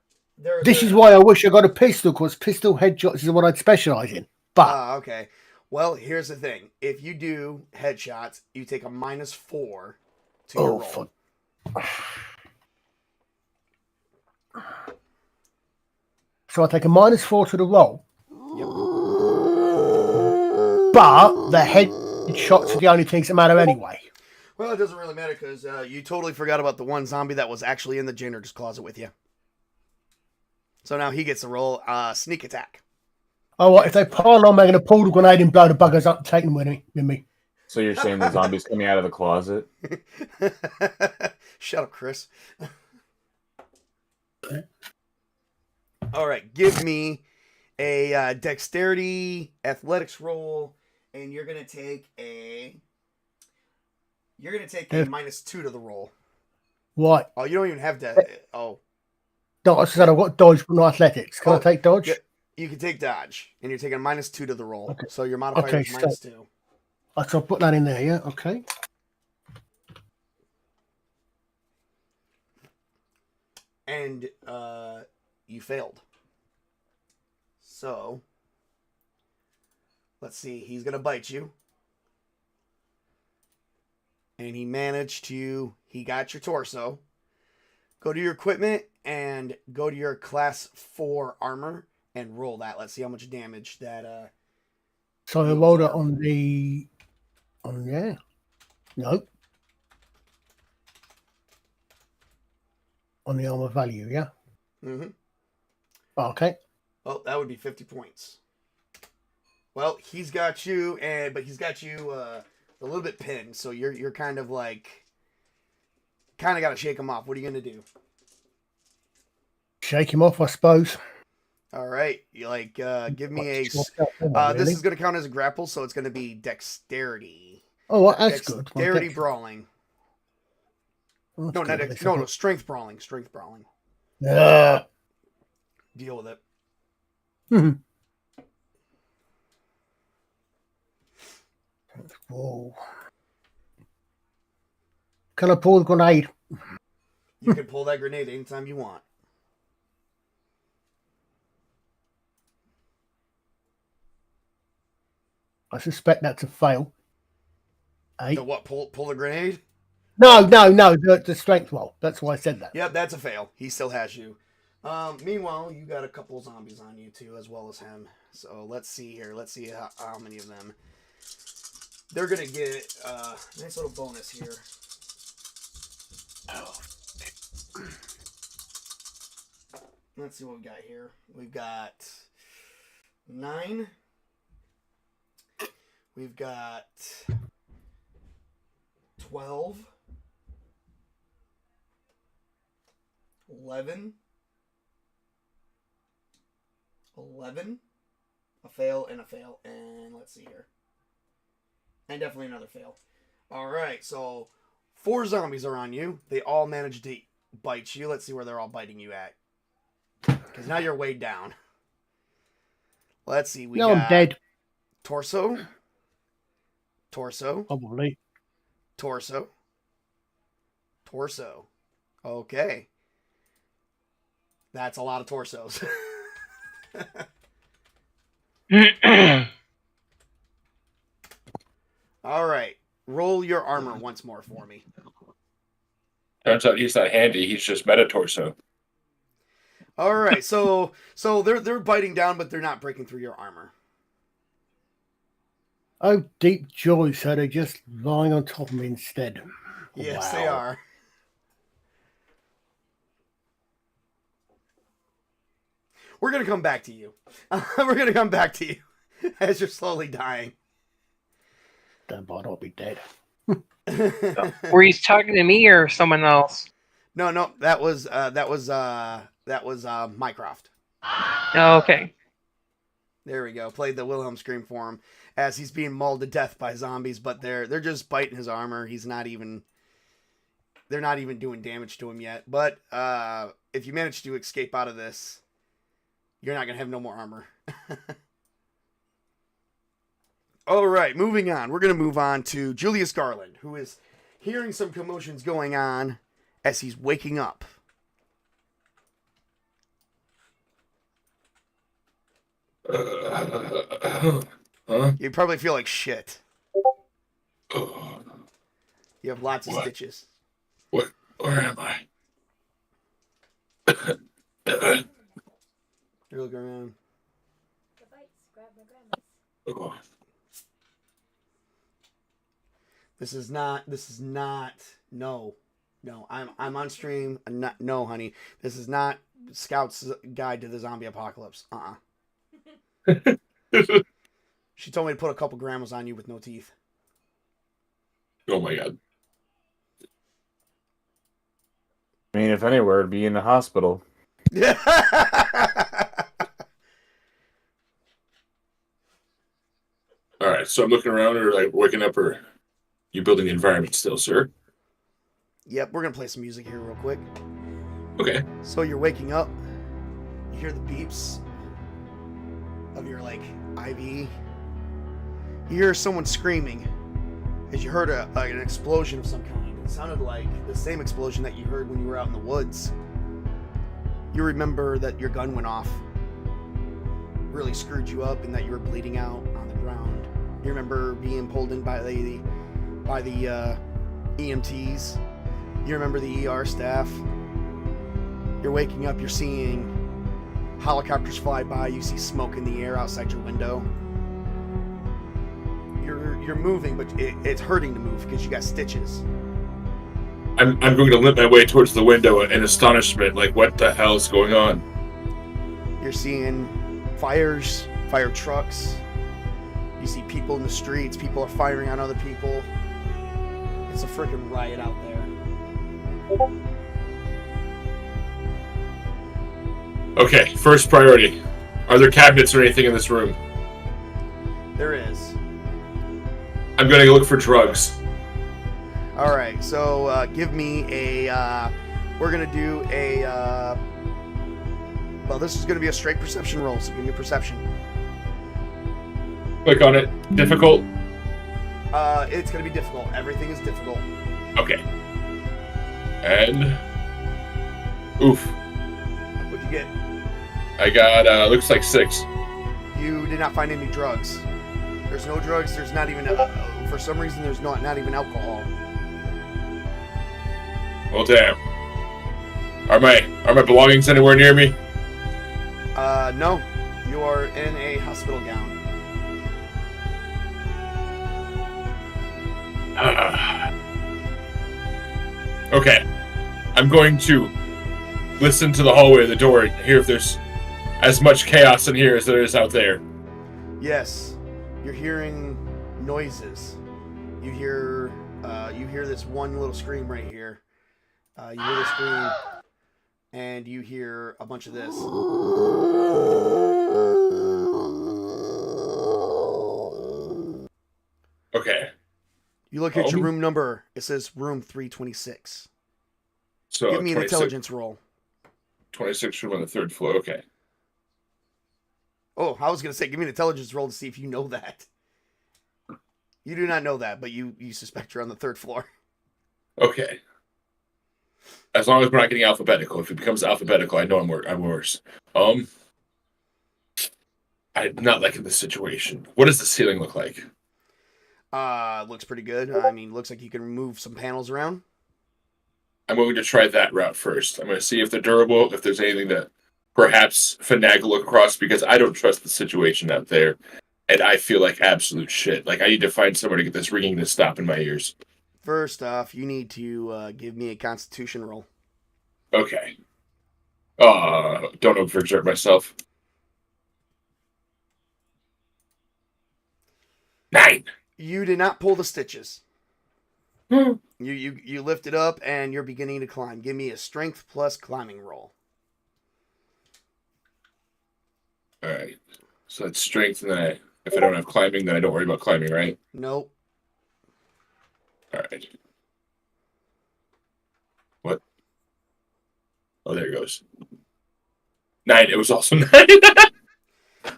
This is why I wish I got a pistol, because pistol headshots is what I'd specialize in. But okay. Well, here's the thing. If you do headshots, you take a -4 to your roll. So I take a -4 to the roll. Yep. But the headshots are the only things that matter anyway. Well, it doesn't really matter because you totally forgot about the one zombie that was actually in the janitor's closet with you. So now he gets to roll sneak attack. Oh, what? If they pile on, I'm going to pull the grenade and blow the buggers up and take them with me. So you're saying the zombie's coming out of the closet? Shut up, Chris. All right, give me a dexterity athletics roll, and you're gonna take a -2 to the roll. What? Oh, you don't even have that. Oh, no, I said I've got dodge, but not athletics. Can I take dodge? Yeah, you can take dodge, and you're taking a -2 to the roll. Okay. So your modifier is -2. I'll put that in there. Yeah. Okay. And you failed. So let's see. He's gonna bite you, and he managed to. He got your torso. Go to your equipment and go to your class 4 armor and roll that. Let's see how much damage that. So I rolled it on the. Yeah. Nope. On the armor value, yeah. Mm-hmm. Okay. Well, that would be 50 points. Well, he's got you, but he's got you a little bit pinned, so you're kind of got to shake him off. What are you gonna do? Shake him off, I suppose. All right, you give me a. This is gonna count as a grapple, so it's gonna be dexterity. Oh, well, that's good. Dexterity brawling. Oh, no, strength brawling. Strength brawling. Yeah. Deal with it. Mm-hmm. Whoa. Can I pull the grenade? You can pull that grenade anytime you want. I suspect that's a fail. 8. The what? Pull the grenade? No. The strength roll. That's why I said that. Yep, that's a fail. He still has you. Meanwhile, you got a couple zombies on you too, as well as him. So let's see here. Let's see how many of them. They're gonna get a nice little bonus here. Let's see what we got here. We've got 9. We've got 12. 11. A fail and a fail. And let's see here. And definitely another fail. Alright, so 4 zombies are on you. They all managed to bite you. Let's see where they're all biting you at. Because now you're weighed down. Let's see. I'm dead. Torso. Probably. Torso. Okay. That's a lot of torsos. All right. Roll your armor once more for me. Turns out he's not handy. He's just metatorso. All right. So they're biting down, but they're not breaking through your armor. Oh, deep joy, so they're just lying on top of me instead. Yes, Wow. they are. We're going to come back to you. We're going to come back to you as you're slowly dying. Don't bother, I'll be dead. Were you talking to me or someone else? No, that was Mycroft. Oh, okay. There we go. Played the Wilhelm scream for him as he's being mauled to death by zombies, but they're just biting his armor. They're not even doing damage to him yet. But if you manage to escape out of this, you're not gonna have no more armor. All right, moving on. We're gonna move on to Julius Garland, who is hearing some commotions going on as he's waking up. Huh? You probably feel like shit. You have lots of stitches. What? Where am I? You're looking around. Oh. This is not. No. I'm on stream. No, honey. This is not Scout's Guide to the Zombie Apocalypse. She told me to put a couple grandmas on you with no teeth. Oh my god. I mean, if anywhere, it'd be in the hospital. Alright, so I'm looking around or like waking up, or you building the environment still, sir? Yep, we're gonna play some music here real quick. Okay. So you're waking up. You hear the beeps of your IV. You hear someone screaming as you heard an explosion of some kind. It sounded like the same explosion that you heard when you were out in the woods. You remember that your gun went off. Really screwed you up and that you were bleeding out on the ground. You remember being pulled in by the EMTs. You remember the ER staff. You're waking up, you're seeing helicopters fly by, you see smoke in the air outside your window. You're moving, but it's hurting to move because you got stitches. I'm going to limp my way towards the window in astonishment, like what the hell is going on? You're seeing fire trucks. You see people in the streets, people are firing on other people. It's a freaking riot out there. Okay, first priority. Are there cabinets or anything in this room? There is. I'm going to go look for drugs. All right, so give me a. We're gonna do a. Well, this is gonna be a straight perception roll. So give me a perception. Click on it. Difficult? It's gonna be difficult. Everything is difficult. Okay. And... Oof. What'd you get? I got, looks like 6. You did not find any drugs. There's no drugs. There's not even. For some reason, there's not even alcohol. Well, damn. Are my belongings anywhere near me? No. You are in a hospital gown. Okay. I'm going to listen to the hallway of the door and hear if there's as much chaos in here as there is out there. Yes. You're hearing noises. You hear this one little scream right here. You hear the scream, and you hear a bunch of this. Okay. You look at your room number. It says room 326. So give me an intelligence roll. 26 room on the 3rd floor. Okay. Oh, I was going to say, give me an intelligence roll to see if you know that. You do not know that, but you suspect you're on the 3rd floor. Okay. As long as we're not getting alphabetical. If it becomes alphabetical, I know I'm worse. I'm not liking this situation. What does the ceiling look like? Looks pretty good. I mean, looks like you can move some panels around. I'm going to try that route first. I'm going to see if they're durable, if there's anything that perhaps finagle across, because I don't trust the situation out there, and I feel like absolute shit. Like, I need to find somewhere to get this ringing to stop in my ears. First off, you need to give me a Constitution roll. Okay. Don't overexert myself. 9. You did not pull the stitches. You lift it up and you're beginning to climb. Give me a strength plus climbing roll. All right. So that's strength, and then if I don't have climbing, then I don't worry about climbing, right? Nope. All right. What? Oh, there it goes. 9. It was also 9.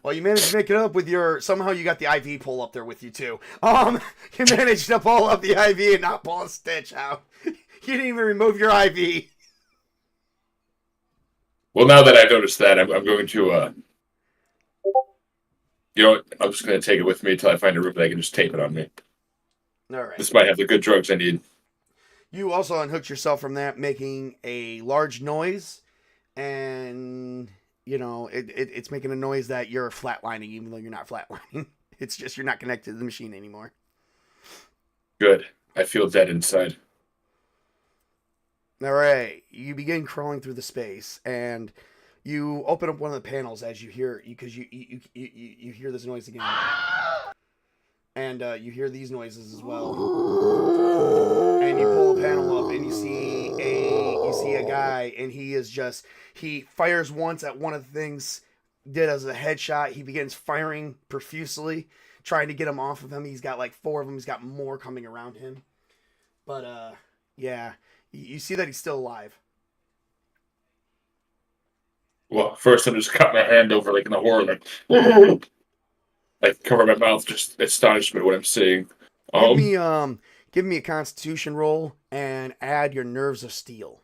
Well, you managed to make it up with your... Somehow you got the IV pull up there with you, too. You managed to pull up the IV and not pull a stitch out. You didn't even remove your IV. Well, now that I've noticed that, I'm going to... You know what? I'm just going to take it with me until I find a room that I can just tape it on me. All right. This might have the good drugs I need. You also unhooked yourself from that, making a large noise, and... You know, it's making a noise that you're flatlining, even though you're not flatlining. It's just you're not connected to the machine anymore. Good. I feel dead inside. All right. You begin crawling through the space, and you open up one of the panels as you hear, because you hear this noise again. And you hear these noises as well. And you pull a panel up, and you see a guy, and he fires once at one of the things, did as a headshot. He begins firing profusely, trying to get him off of him. He's got like 4 of them. He's got more coming around him. But, yeah, you see that he's still alive. Well, first I'm just cutting my hand over, like in the horror, like cover my mouth, just astonishment at what I'm seeing. Give me a Constitution roll and add your nerves of steel.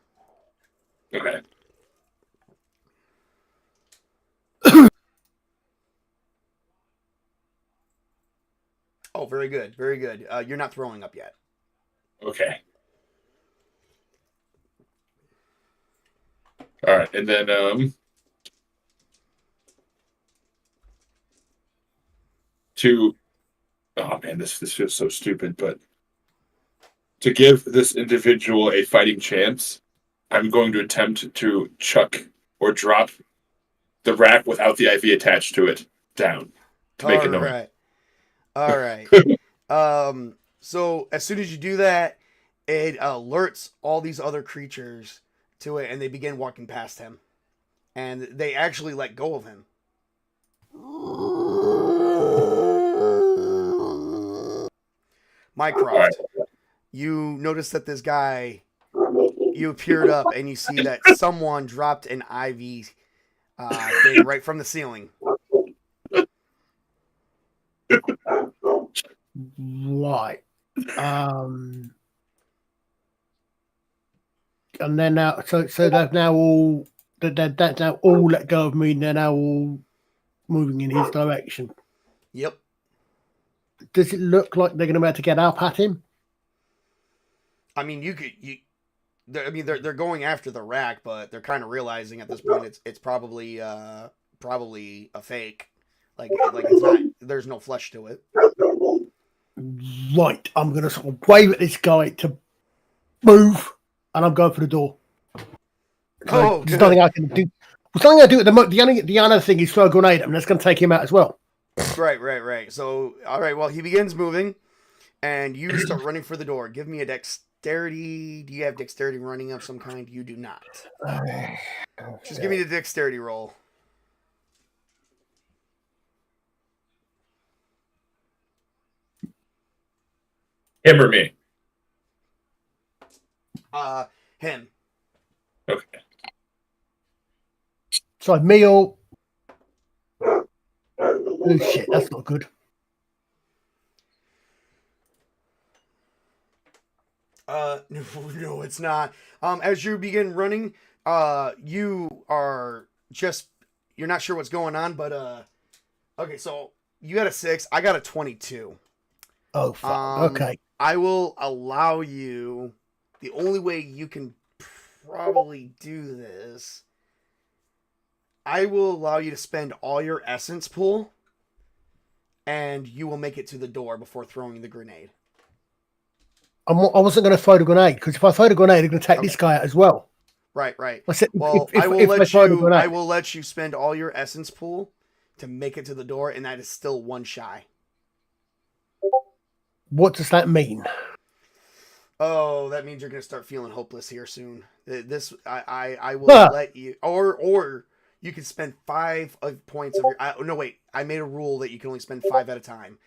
Okay. Oh, very good, very good. You're not throwing up yet. Okay. All right, and then oh man, this feels so stupid, but to give this individual a fighting chance, I'm going to attempt to chuck or drop the rack without the IV attached to it down to make a noise. All right. So as soon as you do that, it alerts all these other creatures to it, and they begin walking past him. And they actually let go of him. Mycroft, you notice that this guy, you appeared up, and you see that someone dropped an IV thing right from the ceiling. Right. And then now, so they've now all that's now all let go of me, and they're now all moving in his direction. Yep. Does it look like they're going to be able to get up at him? I mean, they're going after the rack, but they're kind of realizing at this point it's probably a fake. Like it's not. There's no flesh to it. Right. I'm going to sort of wave at this guy to move, and I'm going for the door. So there's nothing I can do. There's nothing I do at the moment. The other thing is throw a grenade, and that's going to take him out as well. Right. So, all right. Well, he begins moving, and you start running for the door. Give me a dexterity. Do you have dexterity running of some kind? You do not. Just give me the dexterity roll. Him or me? Him. Okay. So me or... Oh shit, that's not good. No, it's not. As you begin running, you are just, you're not sure what's going on, but, okay, so you got a 6, I got a 22. Oh, fuck. Okay. I will allow you. The only way you can probably do this, I will allow you to spend all your essence pool, and you will make it to the door before throwing the grenade. I wasn't going to throw the grenade, because if I throw the grenade, they're going to take this guy out as well. Right. I said, Well, I will let you spend all your essence pool to make it to the door, and that is still one shy. What does that mean? Oh, that means you're gonna start feeling hopeless here soon. I will let you, or you can spend 5 points of your. No, wait. I made a rule that you can only spend 5 at a time.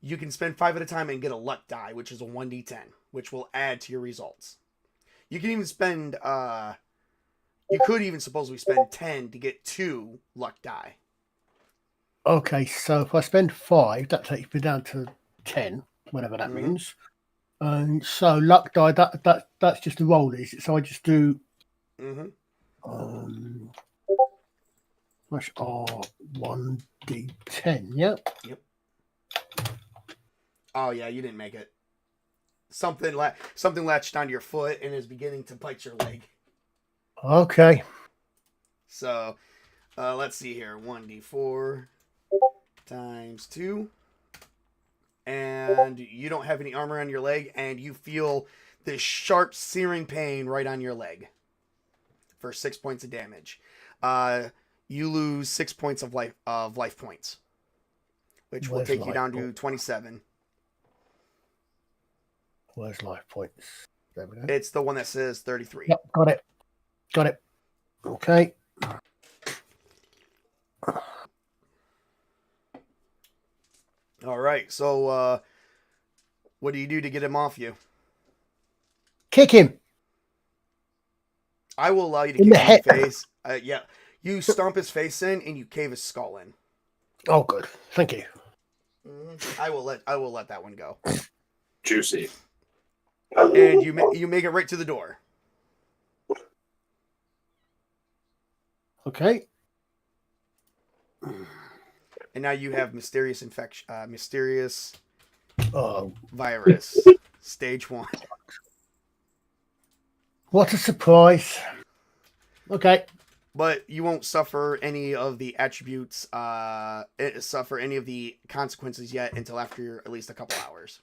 You can spend 5 at a time and get a luck die, which is a 1d10, which will add to your results. You can even spend. You could even supposedly spend 10 to get 2 luck die. Okay, so if I spend 5, that takes me down to 10, whatever that means. And so luck die, that's just a roll, is it? So I just do. That's 1d10, yeah? Yep. Oh yeah, you didn't make it. Something latched onto your foot and is beginning to bite your leg. Okay. So, let's see here. 1d4 times 2. And you don't have any armor on your leg, and you feel this sharp, searing pain right on your leg for 6 points of damage. You lose 6 points of life points, which will take you down to 27. Where's life points? There we go. It's the one that says 33. Yep, got it. Okay. All right. So, what do you do to get him off you? Kick him. I will allow you to kick him in the face. Yeah. You stomp his face in and you cave his skull in. Oh, good. Thank you. I will let that one go. Juicy. And you make it right to the door. Okay. And now you have mysterious infection, mysterious Oh, virus, stage 1. what a surprise. Okay. But you won't suffer any of the attributes, suffer any of the consequences yet until after at least a couple hours.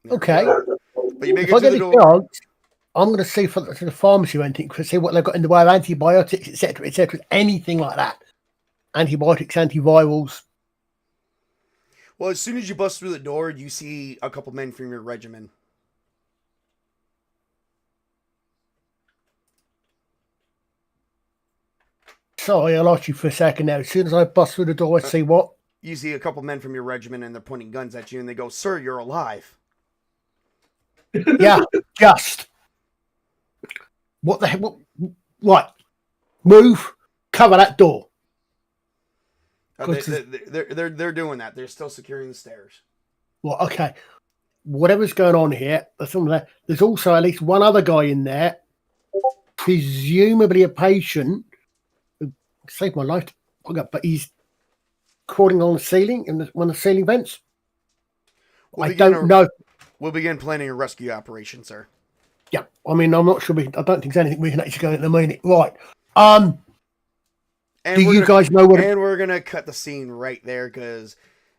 Okay. But you make If it I to get the a door. chance, I'm going to see for the pharmacy or anything to see what they've got in the way of antibiotics, etc., anything like that. Antibiotics, antivirals. Well, as soon as you bust through the door, you see a couple men from your regiment. Sorry, I lost you for a second there. As soon as I bust through the door, I see what? You see a couple men from your regiment, and they're pointing guns at you, and they go, "Sir, you're alive." Yeah, just. What the hell? Right. Move. Cover that door. They're doing that. They're still securing the stairs. Well, okay. Whatever's going on here, there's also at least one other guy in there, presumably a patient, who saved my life, but he's crawling on the ceiling in one of the ceiling vents. I don't know. We'll begin planning a rescue operation, sir. Yeah, I mean, I'm not sure. I don't think there's anything we can actually go in a minute. Right. And do you guys know what? And we're gonna cut the scene right there because,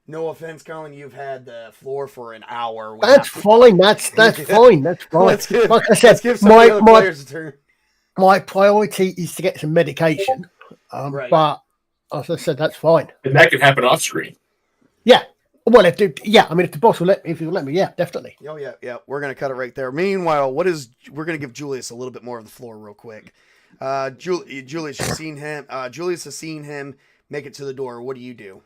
no offense, Colin, you've had the floor for an hour. That's fine. That's fine. That's fine. Like I said, my players a turn. My priority is to get some medication. Right. But as I said, that's fine. And that can happen off screen. Yeah. Well, if the boss will let me, yeah, definitely. Oh yeah. We're gonna cut it right there. Meanwhile, we're gonna give Julius a little bit more of the floor real quick. Julius, you've seen him. Julius has seen him make it to the door. What do you do?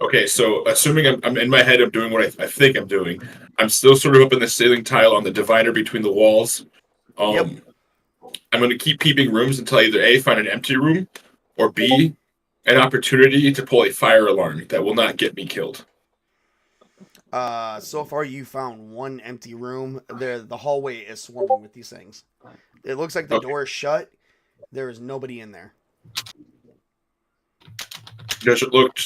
Okay, so assuming I'm in my head, I'm doing what I think I'm doing. I'm still sort of up in the ceiling tile on the divider between the walls. Yep. I'm going to keep peeping rooms until I either A, find an empty room, or B, an opportunity to pull a fire alarm that will not get me killed. So far you found one empty room. The hallway is swarming with these things. It looks like the door is shut. There is nobody in there. Does it look?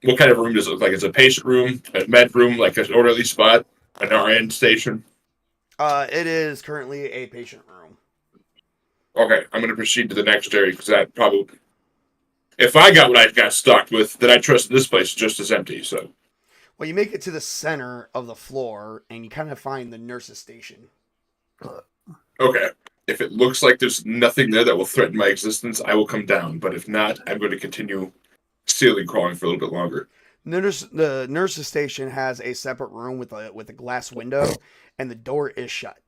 What kind of room does it look like? Is it a patient room, a med room, like an orderly spot, an RN station? It is currently a patient room. Okay, I'm going to proceed to the next area because that probably, if I got what I got stuck with, then I trust this place is just as empty. So, well, you make it to the center of the floor, and you kind of find the nurse's station. Okay, if it looks like there's nothing there that will threaten my existence, I will come down. But if not, I'm going to continue ceiling crawling for a little bit longer. The nurse's station has a separate room with a glass window, and the door is shut.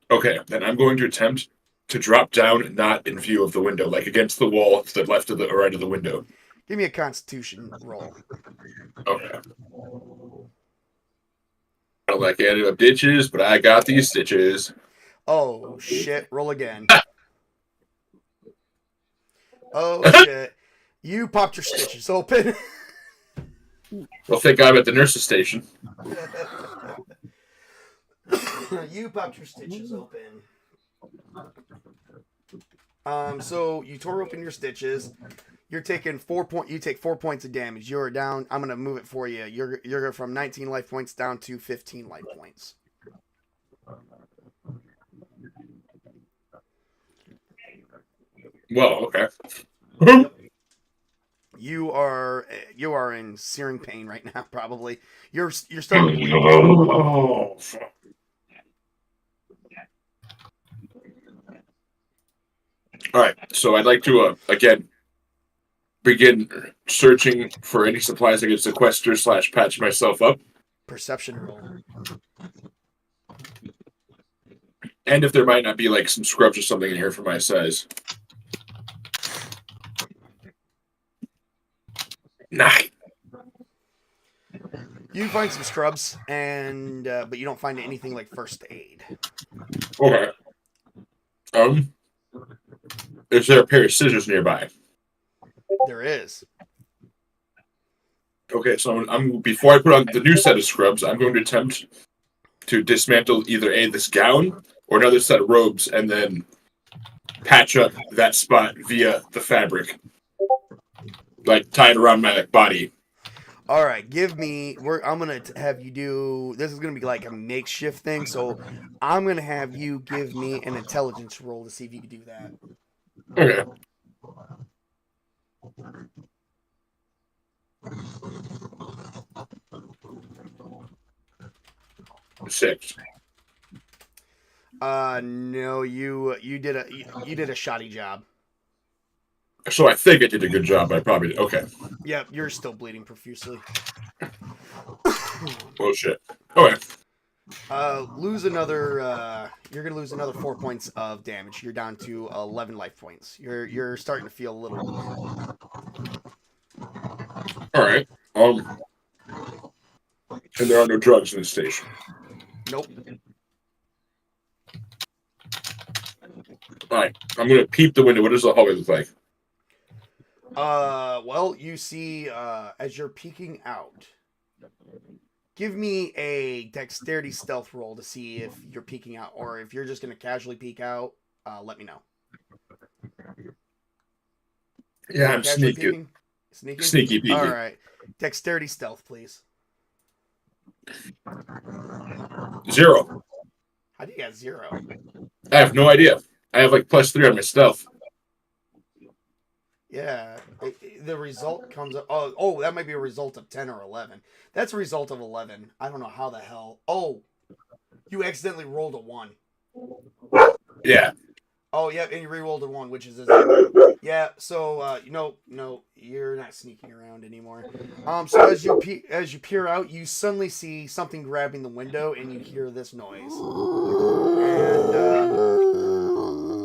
Okay, then I'm going to attempt to drop down, not in view of the window, like against the wall to the left of the or right of the window. Give me a Constitution roll. Okay. I don't like adding up ditches, but I got these stitches. Oh shit! Roll again. Oh shit! You popped your stitches open. Well, thank God I'm at the nurse's station. You popped your stitches open. So you tore open your stitches. You're taking 4 points. You take 4 points of damage. You're down. I'm gonna move it for you. You're from 19 life points down to 15 life points. Well, okay. Yep. You are in searing pain right now. Probably you're starting to bleed. Oh, fuck. All right, so I'd like to again begin searching for any supplies I can sequester / patch myself up, Perception roll. and if there might not be like some scrubs or something in here for my size. 9. You find some scrubs, and but you don't find anything like first aid. Okay. Is there a pair of scissors nearby? There is. Okay, so I'm before I put on the new set of scrubs, I'm going to attempt to dismantle either this gown or another set of robes, and then patch up that spot via the fabric, like tie it around my body. All right, give me. I'm gonna have you do. This is gonna be like a makeshift thing, so I'm gonna have you give me an intelligence roll to see if you can do that. Okay. Six. No, you did a shoddy job. So I think I did a good job. I probably did. Okay. Yep, you're still bleeding profusely. Oh shit. Okay. Lose another. You're gonna lose another 4 points of damage. You're down to 11 life points. You're starting to feel a little weak. All right. And there are no drugs in the station. Nope. All right. I'm gonna peep the window. What does the hallway look like? Well, you see, as you're peeking out, give me a dexterity stealth roll to see if you're peeking out, or if you're just going to casually peek out, let me know. Yeah, I'm Casually sneaky. peeking? Sneaky? Sneaky peeky. All right. Dexterity stealth, please. 0. How do you get 0? I have no idea. I have like +3 on my stealth. Yeah, the result comes up. Oh, that might be a result of 10 or 11. That's a result of 11. I don't know how the hell. Oh, you accidentally rolled a 1. Yeah. Oh, yeah, and you re-rolled a 1, which is a 0. Yeah, so no, you're not sneaking around anymore. So as you peer out, you suddenly see something grabbing the window, and you hear this noise, and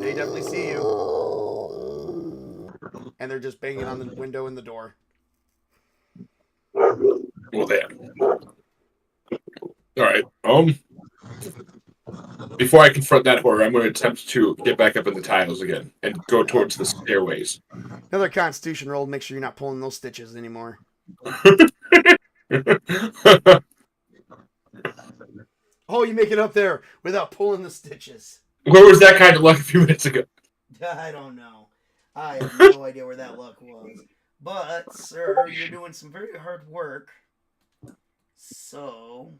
they definitely see you. And they're just banging on the window and the door. Well, damn. All right. Before I confront that horror, I'm going to attempt to get back up in the tiles again and go towards the stairways. Another Constitution roll. Make sure you're not pulling those stitches anymore. Oh, you make it up there without pulling the stitches. Where was that kind of luck a few minutes ago? I don't know. I have no idea where that luck was. But, sir, you're doing some very hard work. So,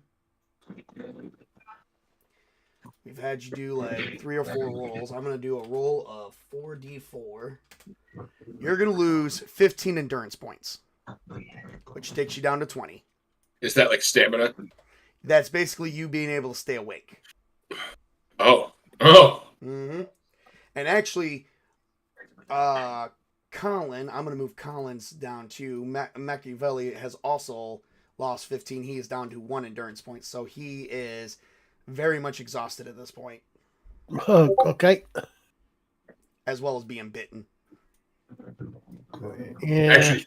we've had you do like 3 or 4 rolls. I'm going to do a roll of 4d4. You're going to lose 15 endurance points, which takes you down to 20. Is that like stamina? That's basically you being able to stay awake. Oh. Mm-hmm. And actually, Colin, I'm going to move Colin's down to McLavelli has also lost 15. He is down to 1 endurance point, so he is very much exhausted at this point. Oh, okay. As well as being bitten. Yeah. Actually,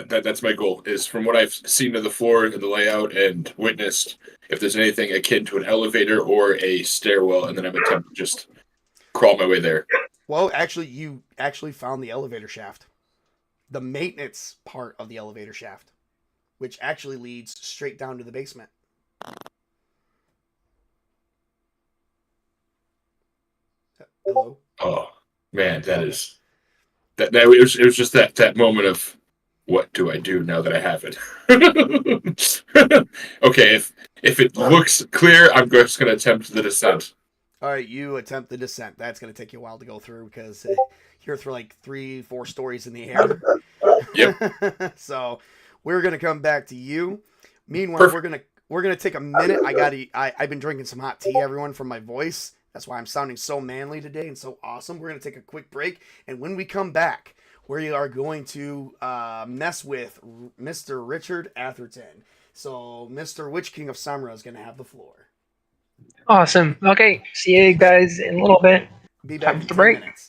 that's my goal. Is from what I've seen of the floor and the layout and witnessed, if there's anything akin to an elevator or a stairwell, and then I'm attempting to just crawl my way there. Well, actually, you actually found the elevator shaft. The maintenance part of the elevator shaft, which actually leads straight down to the basement. Hello? Oh, man, that is... It was just that moment of, what do I do now that I have it? Okay, if it looks clear, I'm just going to attempt the descent. All right, you attempt the descent. That's going to take you a while to go through because you're through like 3-4 stories in the air. Yep. So we're going to come back to you. Meanwhile, Perfect. we're gonna take a minute. I've been drinking some hot tea, everyone, from my voice. That's why I'm sounding so manly today and so awesome. We're going to take a quick break, and when we come back, we are going to mess with Mr. Richard Atherton. So Mr. Witch King of Samra is going to have the floor. Awesome. Okay, see you guys in a little bit. Be back in to 10 break. minutes.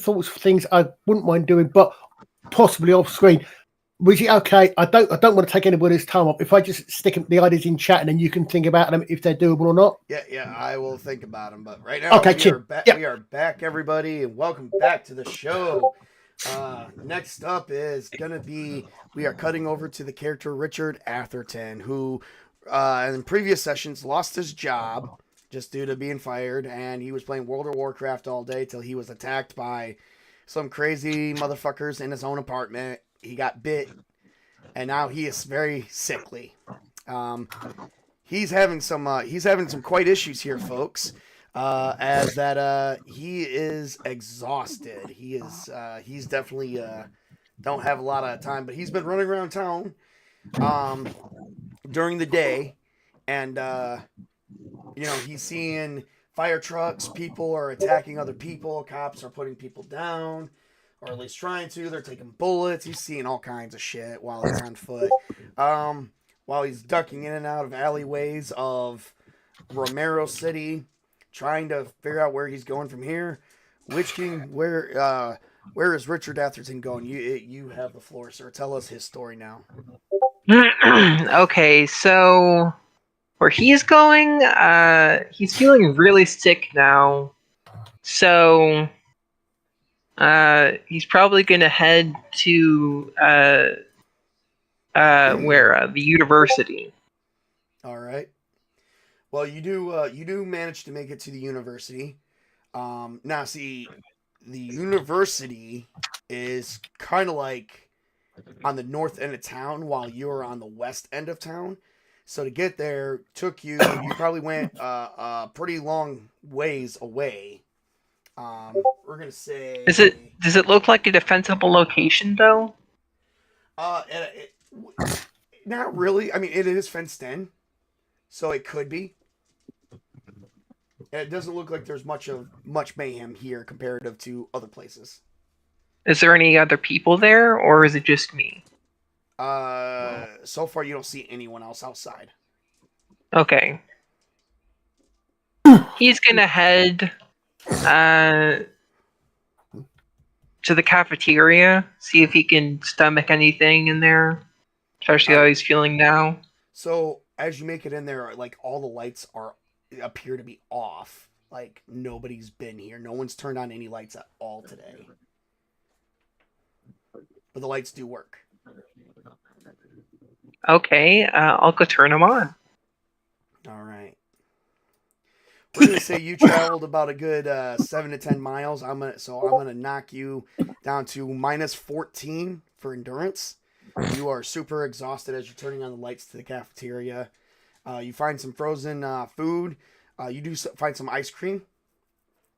sorts of things I wouldn't mind doing, but possibly off screen. Was it okay? I don't want to take anybody's time up. If I just stick the ideas in chat and then you can think about them if they're doable or not. Yeah, I will think about them. But right now, okay, we are back, everybody, and welcome back to the show. Next up is gonna be we are cutting over to the character Richard Atherton, who in previous sessions lost his job just due to being fired, and he was playing World of Warcraft all day till he was attacked by some crazy motherfuckers in his own apartment. He got bit, and now he is very sickly. He's having some quite issues here, folks. As that he is exhausted. He's definitely don't have a lot of time, but he's been running around town during the day, and he's seeing fire trucks. People are attacking other people. Cops are putting people down. Or at least trying to. They're taking bullets. He's seeing all kinds of shit while he's on foot. While he's ducking in and out of alleyways of Romero City, trying to figure out where he's going from here. Where is Richard Atherton going? You have the floor, sir. Tell us his story now. Okay, so where he's going, he's feeling really sick now. So he's probably gonna head to the university. All right. Well, you do manage to make it to the university. Now, see, the university is kind of like on the north end of town, while you're on the west end of town. So to get there took you probably went a pretty long ways away. We're gonna say. Does it look like a defensible location though? Not really. I mean, it is fenced in, so it could be. It doesn't look like there's much mayhem here comparative to other places. Is there any other people there, or is it just me? So far you don't see anyone else outside. Okay. He's gonna head to the cafeteria, see if he can stomach anything in there, especially how he's feeling now. So as you make it in there, like all the lights appear to be off. Like nobody's been here. No one's turned on any lights at all today. But the lights do work. Okay, I'll go turn them on. All right. We're gonna say you traveled about a good 7 to 10 miles. I'm gonna knock you down to -14 for endurance. You are super exhausted as you're turning on the lights to the cafeteria. You find some frozen food. You do find some ice cream,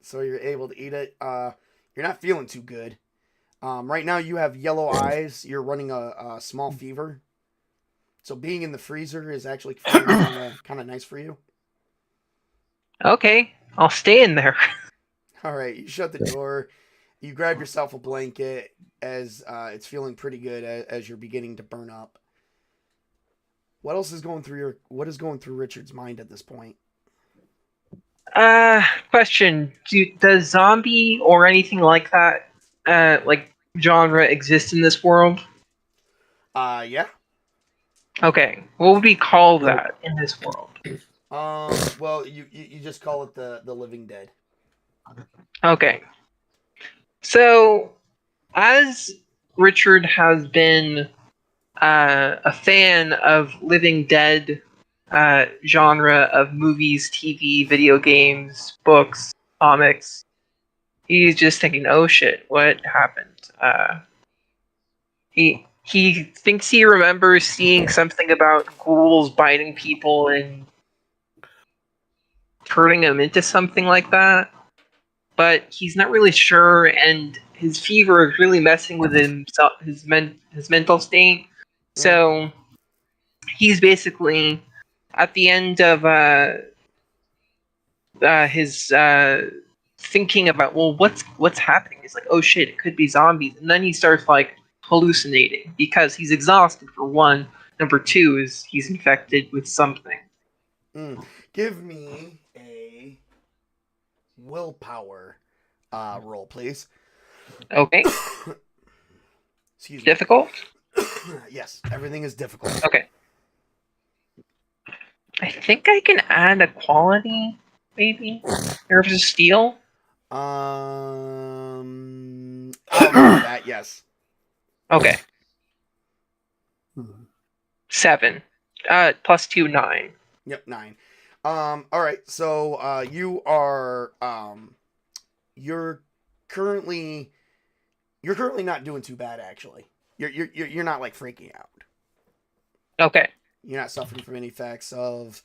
so you're able to eat it. You're not feeling too good. Right now you have yellow eyes. You're running a small fever. So being in the freezer is actually kind of nice for you. Okay, I'll stay in there. All right, you shut the door. You grab yourself a blanket as it's feeling pretty good as you're beginning to burn up. What is going through Richard's mind at this point? Question: does zombie or anything like that, like genre, exist in this world? Yeah. Okay, what would we call that in this world? Well, you just call it the Living Dead. Okay. So, as Richard has been a fan of Living Dead genre of movies, TV, video games, books, comics, he's just thinking, "Oh shit, what happened?" He thinks he remembers seeing something about ghouls biting people and turning them into something like that, but he's not really sure, and his fever is really messing with his mental state. So he's basically at the end of his thinking about, well, what's happening? He's like, oh shit, it could be zombies, and then he starts like hallucinating because he's exhausted for one. Number two is he's infected with something. Give me a willpower roll, please. Okay. Excuse me. Difficult? Yes, everything is difficult. Okay. I think I can add a quality, maybe? Or if it's steel? I'll give you that, yes. Okay. 7. Plus 2, 9. Yep, 9. All right, so you are you're currently not doing too bad actually. You're not like freaking out. Okay. You're not suffering from any effects of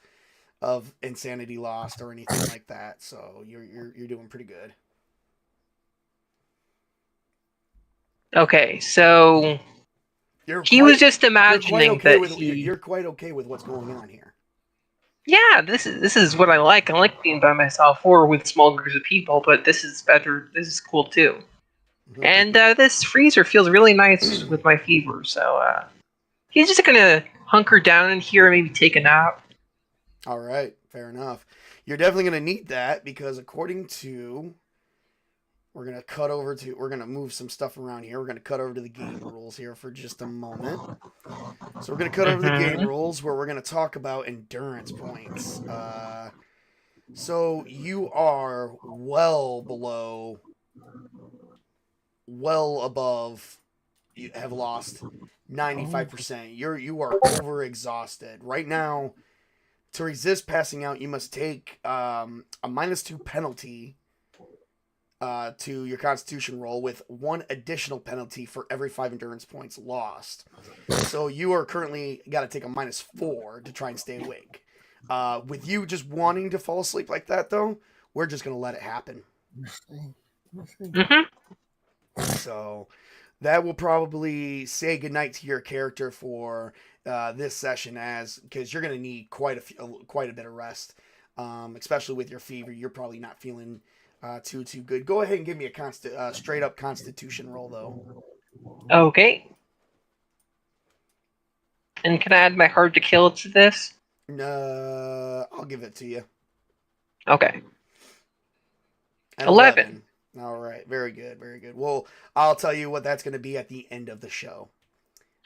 insanity lost or anything like that. So you're doing pretty good. Okay, so he was just imagining you're quite okay with what's going on here. Yeah, this is what I like. I like being by myself or with small groups of people, but this is better. This is cool too. And this freezer feels really nice with my fever, so he's just gonna hunker down in here and maybe take a nap. All right, fair enough. You're definitely gonna need that because according to we're gonna move some stuff around here. We're gonna cut over to the game rules here for just a moment. So we're gonna cut over the game rules where we're gonna talk about endurance points. So you are well above. You have lost 95%. You are over exhausted right now. To resist passing out, you must take a -2 penalty to your Constitution roll with 1 additional penalty for every 5 endurance points lost. So you are currently got to take a -4 to try and stay awake. With you just wanting to fall asleep like that, though, we're just going to let it happen. So that will probably say goodnight to your character for this session, because you're going to need quite a bit of rest, especially with your fever. You're probably not feeling too good. Go ahead and give me a straight up Constitution roll, though. Okay. And can I add my hard to kill to this? I'll give it to you. Okay. And 11. All right, very good, very good. Well, I'll tell you what that's going to be at the end of the show.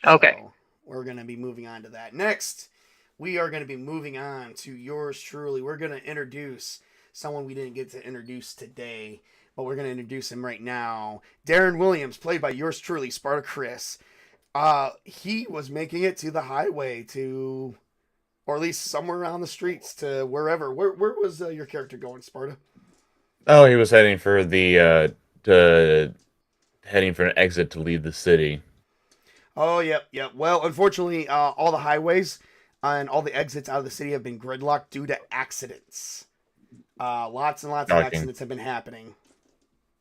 Okay. So we're going to be moving on to that. Next, we are going to be moving on to yours truly. We're going to introduce someone we didn't get to introduce today, but we're going to introduce him right now. Darren Williams, played by yours truly, Sparta Chris. He was making it to the highway or at least somewhere around the streets to wherever. Where was your character going, Sparta? Oh, he was heading for heading for an exit to leave the city. Oh, yep. Well, unfortunately, all the highways and all the exits out of the city have been gridlocked due to accidents. Lots and lots of accidents have been happening.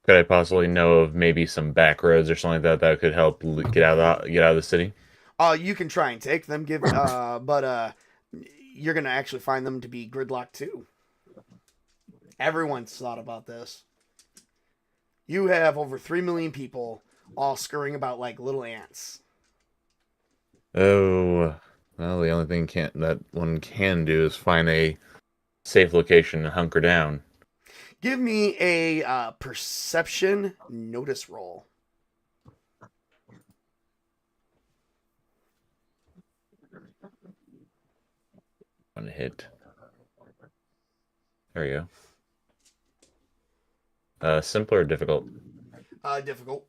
Could I possibly know of maybe some back roads or something like that could help get out of the city? You can try and take them, but you're gonna actually find them to be gridlocked too. Everyone's thought about this. You have over 3 million people all scurrying about like little ants. Oh, well, the only thing that one can do is find a safe location and hunker down. Give me a perception notice roll. On a hit. There you go. Simple or difficult? Difficult.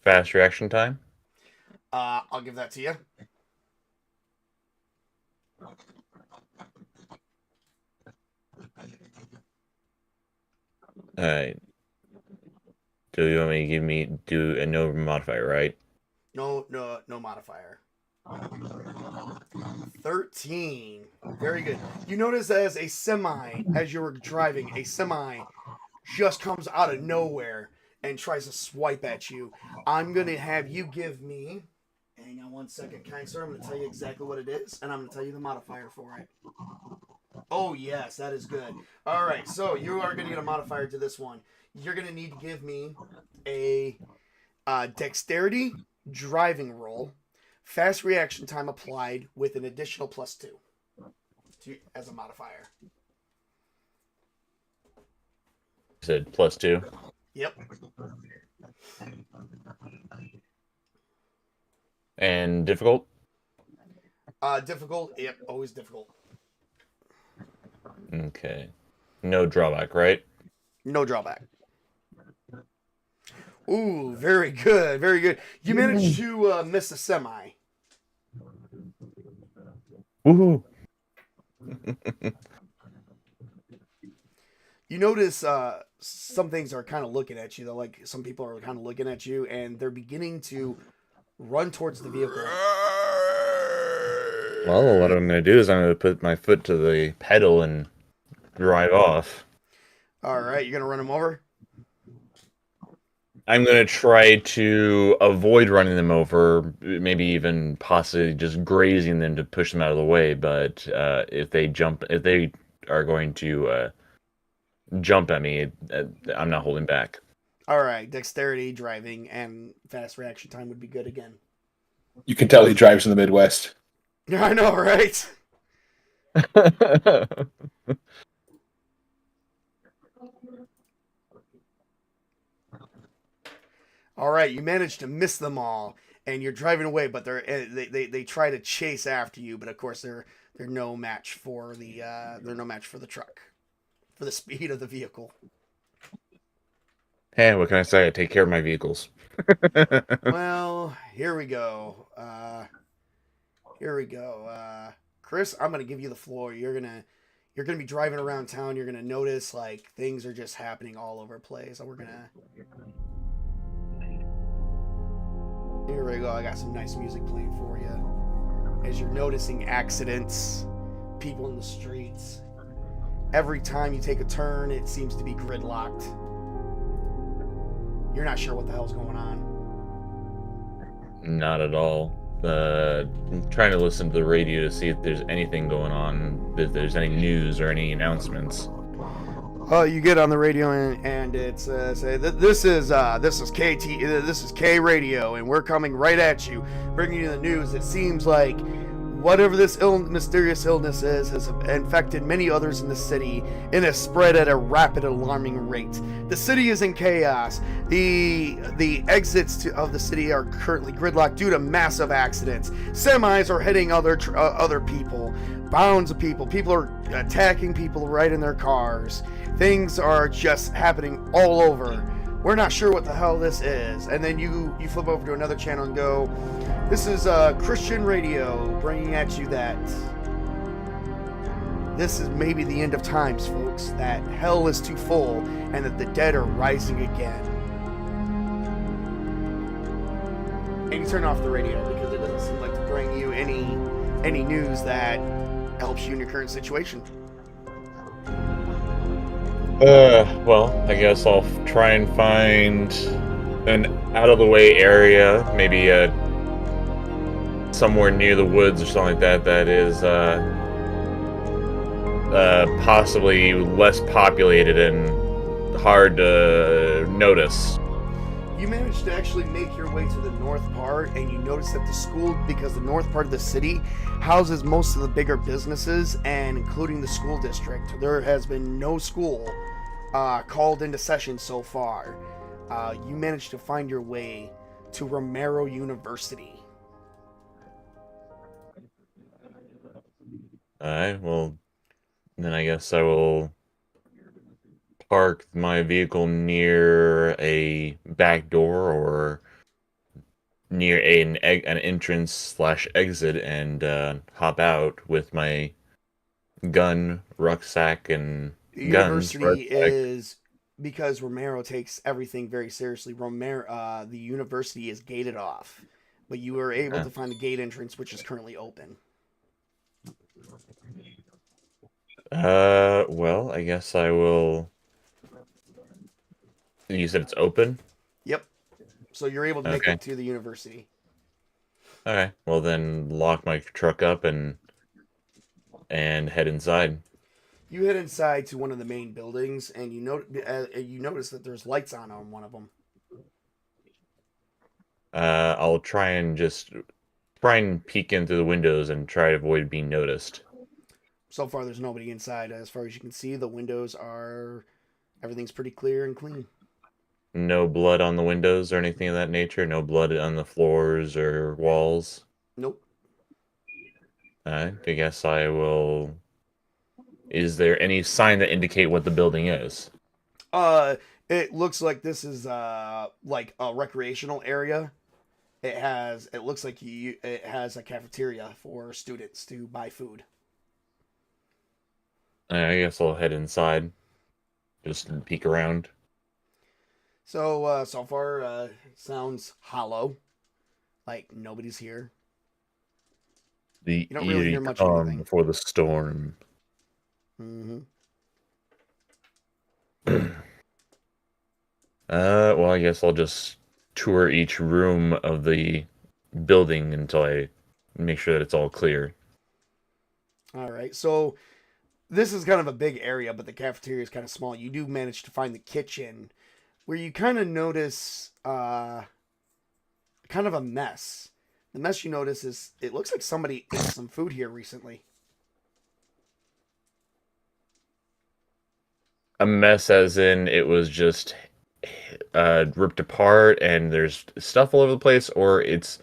Fast reaction time? I'll give that to you. Alright. Do you want me to do a no modifier, right? No modifier. 13. Very good. You notice as you were driving, a semi just comes out of nowhere and tries to swipe at you. I'm going to have you give me... Hang on 1 second, kind sir. I'm going to tell you exactly what it is, and I'm going to tell you the modifier for it. Oh, yes, that is good. All right, so you are going to get a modifier to this one. You're going to need to give me a dexterity driving roll Fast reaction time applied with an additional +2 as a modifier. You said +2? Yep. And difficult? Difficult. Yep, always difficult. Okay. No drawback, right? No drawback. Ooh, very good, very good. You managed to miss a semi. Woohoo! You notice some things are kind of looking at you, though. Like some people are kind of looking at you, and they're beginning to run towards the vehicle. Well, what I'm going to do is I'm going to put my foot to the pedal and drive off. All right, you're going to run them over? I'm going to try to avoid running them over, maybe even possibly just grazing them to push them out of the way. But if they are going to jump at me, I'm not holding back. All right, dexterity, driving, and fast reaction time would be good again. You can tell he drives in the Midwest. Yeah, I know, right? All right, you managed to miss them all, and you're driving away. But they try to chase after you, but of course they're no match for the truck, for the speed of the vehicle. Hey, what can I say? I take care of my vehicles. Well, here we go. Chris, I'm gonna give you the floor. You're gonna be driving around town. You're gonna notice like things are just happening all over the place. So here we go. I got some nice music playing for you. As you're noticing accidents, people in the streets. Every time you take a turn, it seems to be gridlocked. You're not sure what the hell's going on. Not at all. I'm trying to listen to the radio to see if there's anything going on, if there's any news or any announcements. You get on the radio and it's say that this is K Radio, and we're coming right at you, bringing you the news. It seems like whatever this mysterious illness is has infected many others in the city and has spread at a rapid, alarming rate. The city is in chaos. The exits of the city are currently gridlocked due to massive accidents. Semis are hitting other people. Bounds of people. People are attacking people right in their cars. Things are just happening all over. We're not sure what the hell this is. And then you flip over to another channel and go, this is Christian radio bringing at you that this is maybe the end of times, folks. That hell is too full and that the dead are rising again. And you turn off the radio because it doesn't seem like to bring you any news that helps you in your current situation. Well, I guess I'll try and find an out-of-the-way area, maybe somewhere near the woods or something like that, that is possibly less populated and hard to notice. You managed to actually make your way to the north part, and you notice that the school, because the north part of the city houses most of the bigger businesses, and including the school district. There has been no school called into session so far. You managed to find your way to Romero University. Alright, well, then I guess I will park my vehicle near a back door or near an entrance/exit and hop out with my gun, rucksack, and The guns. university is, because Romero takes everything very seriously, the university is gated off. But you were able to find the gate entrance, which is currently open. Well, I guess I will. You said it's open? Yep. So you're able to make it to the university. Okay. Well, then lock my truck up and head inside. You head inside to one of the main buildings, and you notice that there's lights on one of them. I'll try and just try and peek in through the windows and try to avoid being noticed. So far, there's nobody inside. As far as you can see, the windows are... Everything's pretty clear and clean. No blood on the windows or anything of that nature? No blood on the floors or walls? Nope. I guess I will... Is there any sign that indicate what the building is? It looks like this is like a recreational area. It looks like it has a cafeteria for students to buy food. I guess I'll head inside. Just peek around. So so far sounds hollow. Like nobody's here. The You don't really eerie hear much of calm anything. before the storm. Mm-hmm. Well, I guess I'll just tour each room of the building until I make sure that it's all clear. All right. So this is kind of a big area, but the cafeteria is kind of small. You do manage to find the kitchen, where you kind of notice kind of a mess. The mess you notice is it looks like somebody ate some food here recently. A mess, as in it was just ripped apart and there's stuff all over the place, or it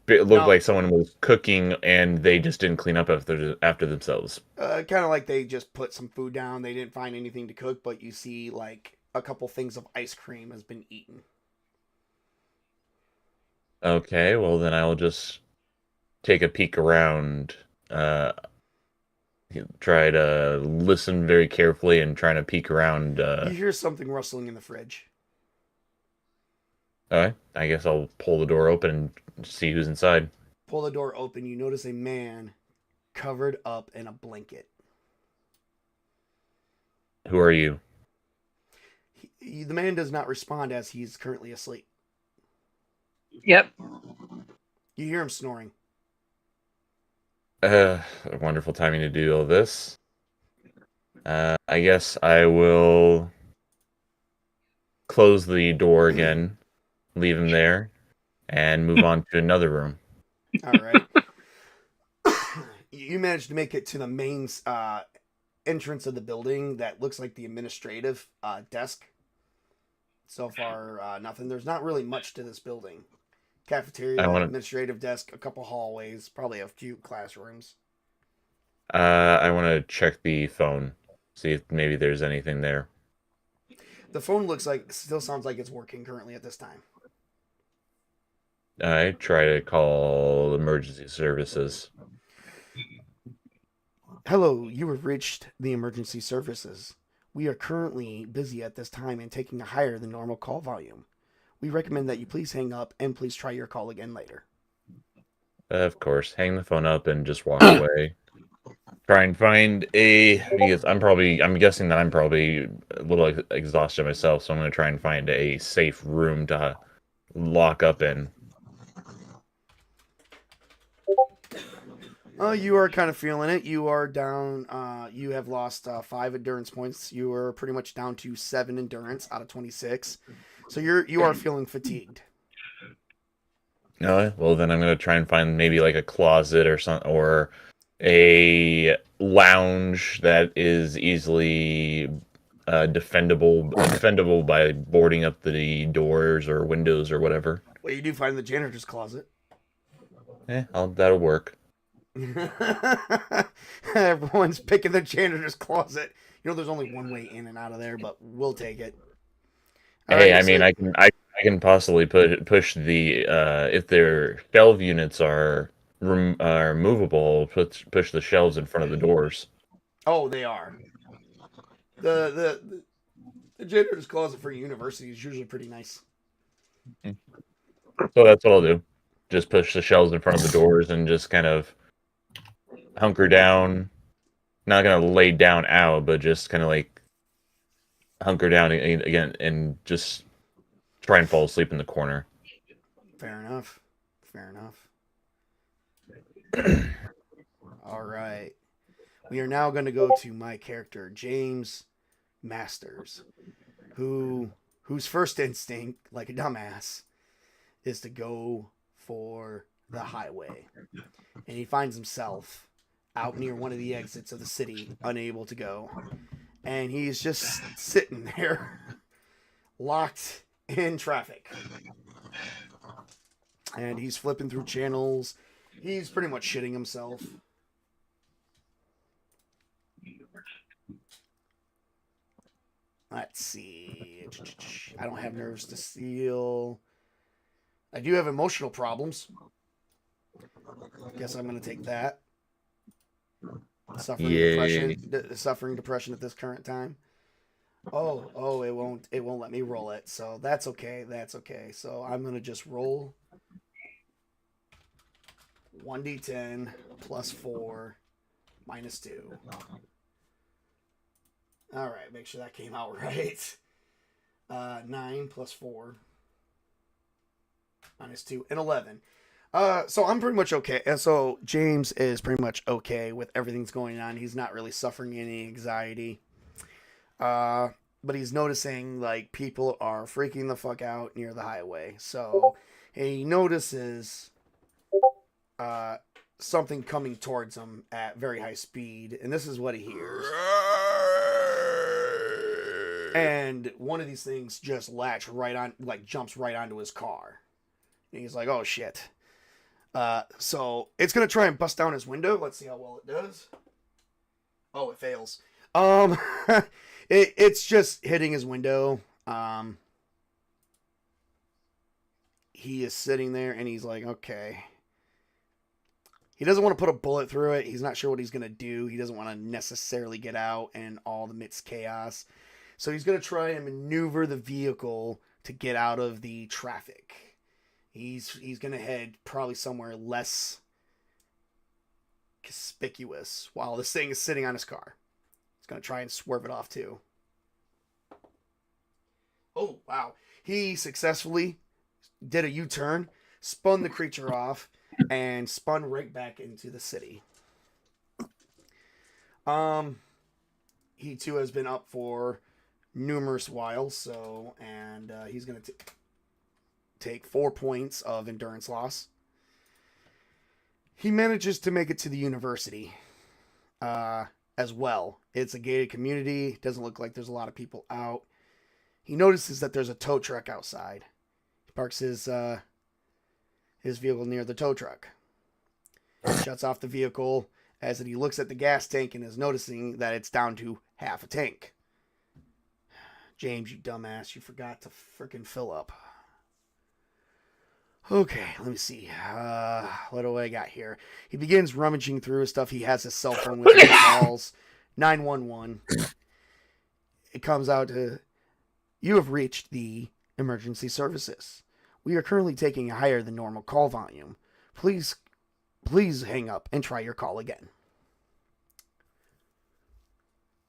looked No. like someone was cooking and they just didn't clean up after themselves. Kind of like they just put some food down. They didn't find anything to cook, but you see like a couple things of ice cream has been eaten. Okay, well then I'll just take a peek around. Try to listen very carefully and trying to peek around. You hear something rustling in the fridge. Alright, I guess I'll pull the door open and see who's inside. Pull the door open. You notice a man covered up in a blanket. Who are you? The man does not respond as he's currently asleep. Yep. You hear him snoring. Wonderful timing to do all this. I guess I will close the door again, leave him there, and move on to another room. All right. You managed to make it to the main entrance of the building that looks like the administrative desk. So far, nothing. There's not really much to this building. Cafeteria, administrative desk, a couple hallways, probably a few classrooms. I want to check the phone, see if maybe there's anything there. The phone still sounds like it's working currently at this time. I try to call emergency services. Hello, you have reached the emergency services. We are currently busy at this time and taking a higher than normal call volume. We recommend that you please hang up and please try your call again later. Of course, hang the phone up and just walk away. Try and find because I'm guessing that I'm probably a little exhausted myself, so I'm going to try and find a safe room to lock up in. You are kind of feeling it. You are down. You have lost 5 endurance points. You are pretty much down to 7 endurance out of 26. So you are feeling fatigued. Well, then I'm going to try and find maybe like a closet or a lounge that is easily defendable by boarding up the doors or windows or whatever. Well, you do find the janitor's closet. That'll work. Everyone's picking the janitor's closet. You know, there's only one way in and out of there, but we'll take it. Hey, I mean, I can possibly push the if their shelf units are movable, push the shelves in front of the doors. Oh, they are. The janitor's closet for university is usually pretty nice. So that's what I'll do. Just push the shelves in front of the doors and just kind of hunker down. Not gonna lay down out, but just kind of like hunker down again and just try and fall asleep in the corner. Fair enough. All right. We are now going to go to my character, James Masters, whose first instinct, like a dumbass, is to go for the highway. And he finds himself out near one of the exits of the city, unable to go. And he's just sitting there, locked in traffic. And he's flipping through channels. He's pretty much shitting himself. Let's see. I don't have nerves to steal. I do have emotional problems. Guess I'm going to take that. Suffering depression at this current time. Oh, it won't let me roll it. So that's okay. That's okay. So I'm going to just roll 1d10 plus 4 minus 2. All right, make sure that came out right. 9 plus 4 minus 2 and 11. So I'm pretty much okay. And so James is pretty much okay with everything that's going on. He's not really suffering any anxiety. But he's noticing like people are freaking the fuck out near the highway. So he notices something coming towards him at very high speed, and this is what he hears. And one of these things just jumps right onto his car. And he's like, oh shit. So it's gonna try and bust down his window. Let's see how well it does. Oh, it fails. It's just hitting his window. He is sitting there and he's like, okay. He doesn't want to put a bullet through it. He's not sure what he's going to do. He doesn't want to necessarily get out and all the midst chaos. So he's going to try and maneuver the vehicle to get out of the traffic. He's going to head probably somewhere less conspicuous while this thing is sitting on his car. He's going to try and swerve it off too. Oh, wow. He successfully did a U-turn, spun the creature off, and spun right back into the city. He too has been up for numerous whiles, so he's going to take 4 points of endurance loss. He manages to make it to the university as well. It's a gated community. Doesn't look like there's a lot of people out. He notices that there's a tow truck outside. He parks his vehicle near the tow truck. Shuts off the vehicle as he looks at the gas tank and is noticing that it's down to half a tank. James, you dumbass, you forgot to frickin' fill up. Okay, let me see. What do I got here? He begins rummaging through his stuff. He has his cell phone with him. He calls 911. It comes out to, you have reached the emergency services. We are currently taking a higher than normal call volume. Please hang up and try your call again.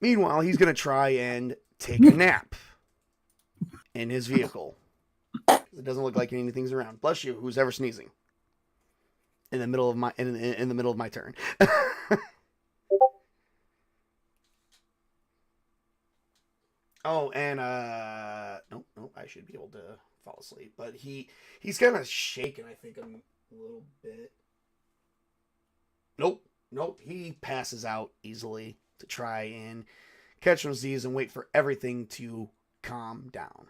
Meanwhile, he's going to try and take a nap in his vehicle. It doesn't look like anything's around. Bless you, who's ever sneezing. In the middle of my in the middle of my turn. Oh, and nope, I should be able to fall asleep. But he's kind of shaking, I think, a little bit. Nope, he passes out easily to try and catch some Z's and wait for everything to calm down.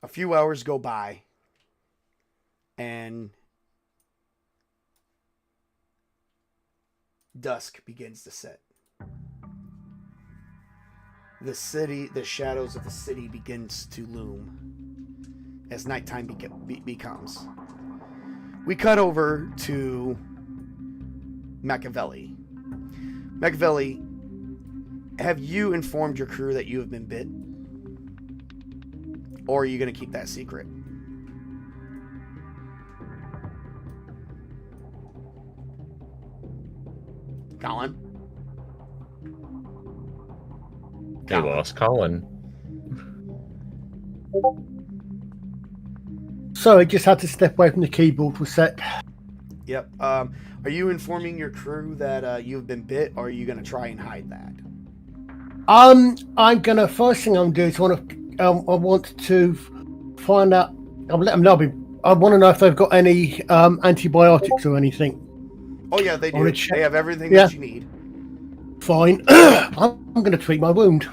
A few hours go by, and dusk begins to set. The shadows of the city begins to loom as nighttime becomes. We cut over to McLavelli. McLavelli, have you informed your crew that you have been bit? Or are you going to keep that secret? Colin? We lost Colin. Sorry, just had to step away from the keyboard for a sec. Yep. Are you informing your crew that you've been bit, or are you going to try and hide that? First thing I'm doing is I want to find out I'll let them know. I want to know if they've got any antibiotics or anything. Oh yeah, they do. They have everything that you need. Fine. I'm going to treat my wound.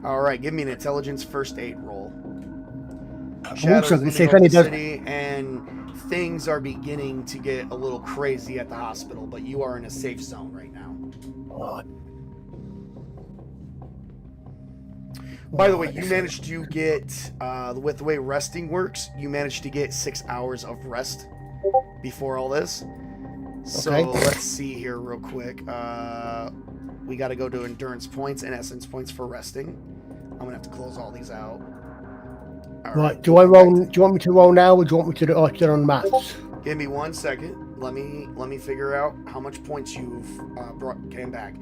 All right, give me an intelligence first aid roll. I'm also going to see if any does. And things are beginning to get a little crazy at the hospital, but you are in a safe zone right now. By the way, you managed to get, with the way resting works, you managed to get 6 hours of rest before all this. So let's see here real quick. We got to go to endurance points and essence points for resting. I'm going to have to close all these out. All right. Do I roll? Do you want me to roll now, or do you want me to do it on maths? Give me 1 second. Let me figure out how much points you've came back.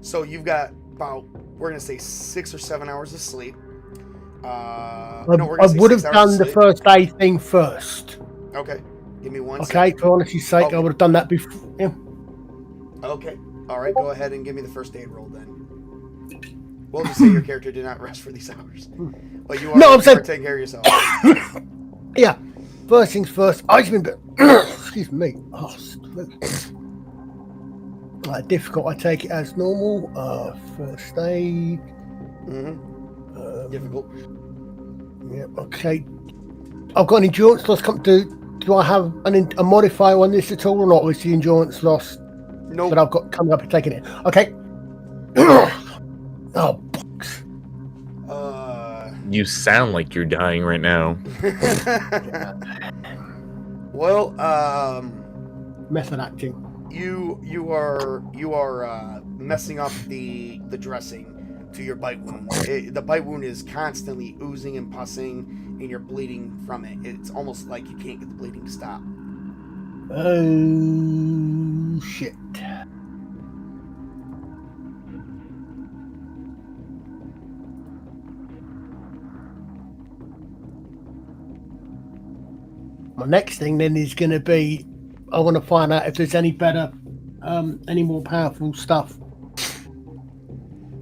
So you've got about, we're gonna say 6 or 7 hours of sleep. I would have done the first aid thing first. Okay. Give me 1 second. Okay, for honesty's sake, I would have done that before. Yeah. Okay. All right. Go ahead and give me the first aid roll then. We'll just say your character did not rest for these hours. Well, you are taking care of yourself. Yeah. First things first. I've been excuse me. Difficult. I take it as normal. First aid. Difficult. Yeah. Okay. I've got an endurance loss. Do I have a modifier on this at all or not? Or is the endurance loss? Nope. But I've got coming up and taking it. Okay. Oh, box. You sound like you're dying right now. Well, method acting. You are messing up the dressing to your bite wound. The bite wound is constantly oozing and pussing, and you're bleeding from it. It's almost like you can't get the bleeding to stop. Oh shit. My next thing then is going to be, I want to find out if there's any better, any more powerful stuff.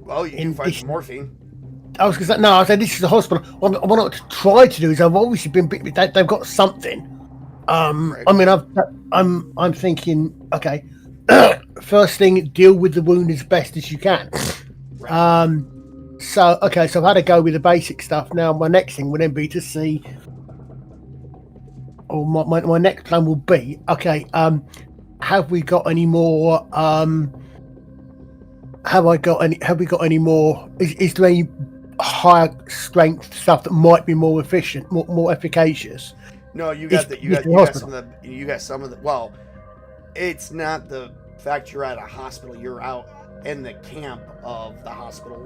Well, you can find some morphine. I was going to say, no, I said this is a hospital. What I want to try to do is I've obviously been, they've got something. Right. I mean, I'm thinking, okay, first thing, deal with the wound as best as you can. Right. So I've had to go with the basic stuff. Now my next thing would then be to see, or my next plan will be, okay, have we got any more? Have we got any more? Is there any higher strength stuff that might be more efficient, more efficacious? No, you got some of the. Well, it's not the fact you're at a hospital. You're out in the camp of the hospital,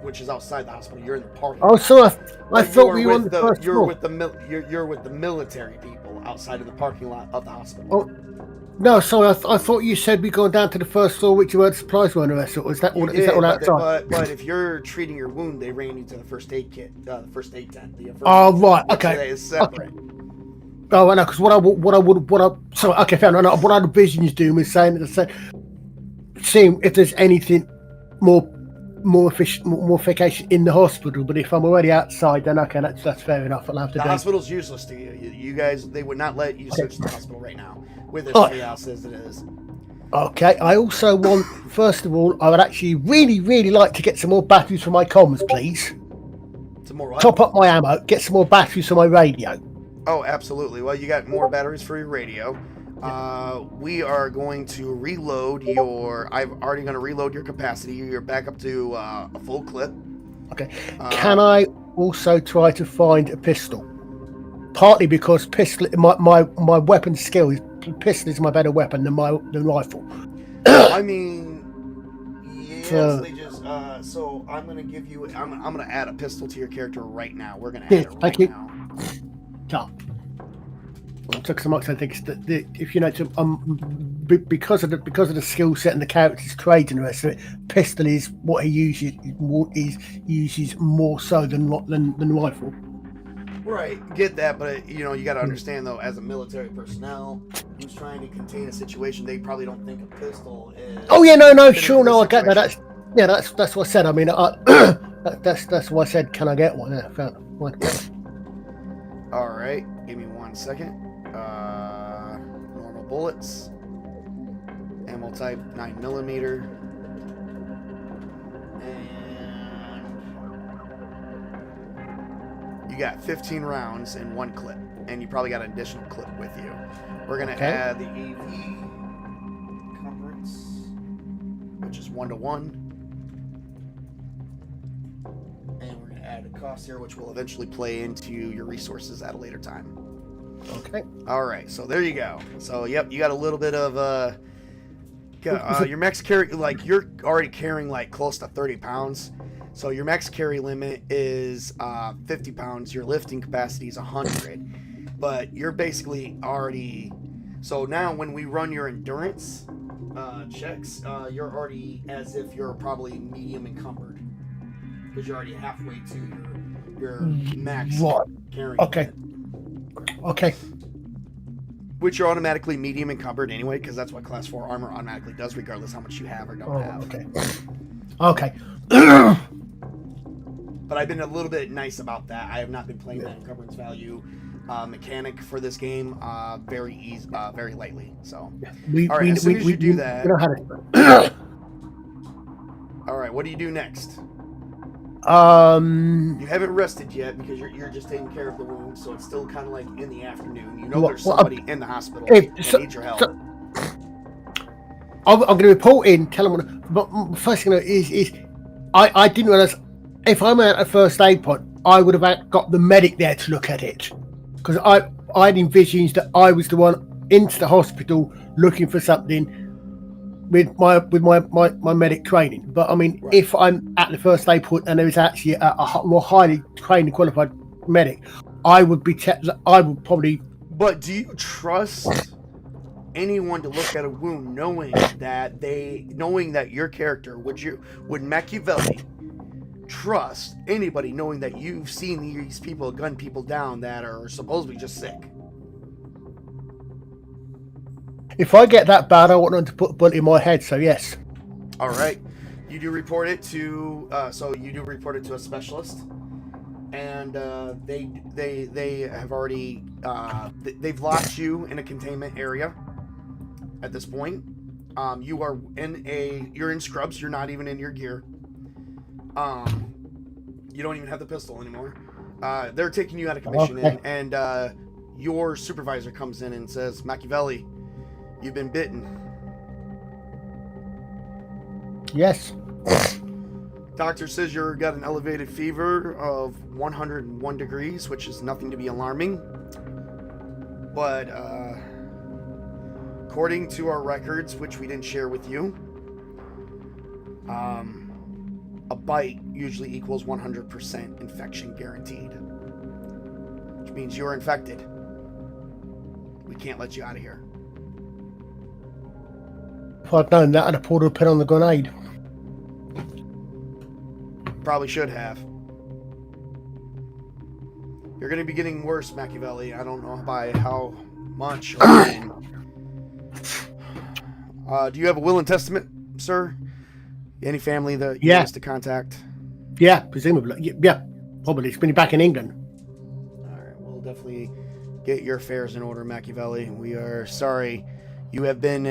which is outside the hospital. You're in the parking lot. Oh, so I thought we were on the first floor. You're with the military people outside of the parking lot of the hospital. Oh, no, sorry. I thought you said we go down to the first floor, which you had supplies were in the rest. Is that all? Is that all outside? But if you're treating your wound, they ran you to the first aid kit, the first aid tent. Right. Okay. That is separate. Okay. Oh, I know. Because what I okay, fair enough. What I envision is doing is seeing if there's anything more efficient, more efficacious in the hospital. But if I'm already outside, then okay, that's fair enough. I'll have to. The hospital's useless to you. You guys, they would not let you search the hospital right now with as many house as it is. Okay. I also want, first of all, I would actually really like to get some more batteries for my comms, please. Some more what? Top up my ammo. Get some more batteries for my radio. Oh, absolutely. Well, you got more batteries for your radio. We are going to reload I'm already going to reload your capacity. You're back up to a full clip. Okay. Can I also try to find a pistol? Partly because my weapon skill is pistol is my better weapon than rifle. I mean, yes, they just. So I'm going to give you. I'm going to add a pistol to your character right now. We're going to add it right now. Top. So much I think if you know because of the skill set and the character's trade and the rest of it, pistol is what he uses more so than rifle. Right, get that, but you got to understand though, as a military personnel who's trying to contain a situation, they probably don't think a pistol is. Oh yeah, no, sure, no, I get that. That's what I said. I mean, that's why I said, can I get one? Yeah, fair enough. All right, give me 1 second. Normal bullets. Ammo type 9mm. And you got 15 rounds and 1 clip, and you probably got an additional clip with you. We're gonna add the AV encumbrance, which is 1-to-1. And we're going to add a cost here, which will eventually play into your resources at a later time. Okay. All right, so there you go. So, yep, you got a little bit of your max carry, like, you're already carrying, like, close to 30 pounds. So your max carry limit is 50 pounds. Your lifting capacity is 100. But you're basically already... So now when we run your endurance checks, you're already as if you're probably medium encumbered. Because you're already halfway to your max carrying. Okay. limit. Okay. Which you're automatically medium encumbered anyway, because that's what Class 4 armor automatically does, regardless how much you have or don't have. Okay. Okay. But I've been a little bit nice about that. I have not been playing that encumbrance value mechanic for this game very lightly. So, all right, as soon as you do that, we know how to... all right, what do you do next? Um, You haven't rested yet because you're just taking care of the wound, so it's still kind of like in the afternoon. You know there's somebody in the hospital that needs your help. I'm going to report in, tell them. But first thing is I didn't realize if I'm at a first aid point, I would have got the medic there to look at it, because I'd envisioned that I was the one into the hospital looking for something with my medic training. But I mean, Right. if I'm at the first aid point and there is actually a more highly trained and qualified medic, I would probably. But do you trust anyone to look at a wound knowing that your character would McLavelli trust anybody knowing that you've seen these people gun people down that are supposedly just sick? If I get that bad, I want them to put a bullet in my head. So yes. All right, you do report it to a specialist, and they have already they've locked you in a containment area. At this point, you're in scrubs. You're not even in your gear. You don't even have the pistol anymore. They're taking you out of commission, and your supervisor comes in and says, "McLavelli, you've been bitten." Yes. Doctor says you've got an elevated fever of 101 degrees, which is nothing to be alarming. But according to our records, which we didn't share with you, a bite usually equals 100% infection guaranteed, which means you're infected. We can't let you out of here. If I'd known that, I'd have pulled a pin on the grenade. Probably should have. You're going to be getting worse, McLavelli. I don't know by how much. Do you have a will and testament, sir? Any family that you want us to contact? Yeah, presumably. Yeah, probably. It's been back in England. All right, we'll definitely get your affairs in order, McLavelli. We are sorry. You have been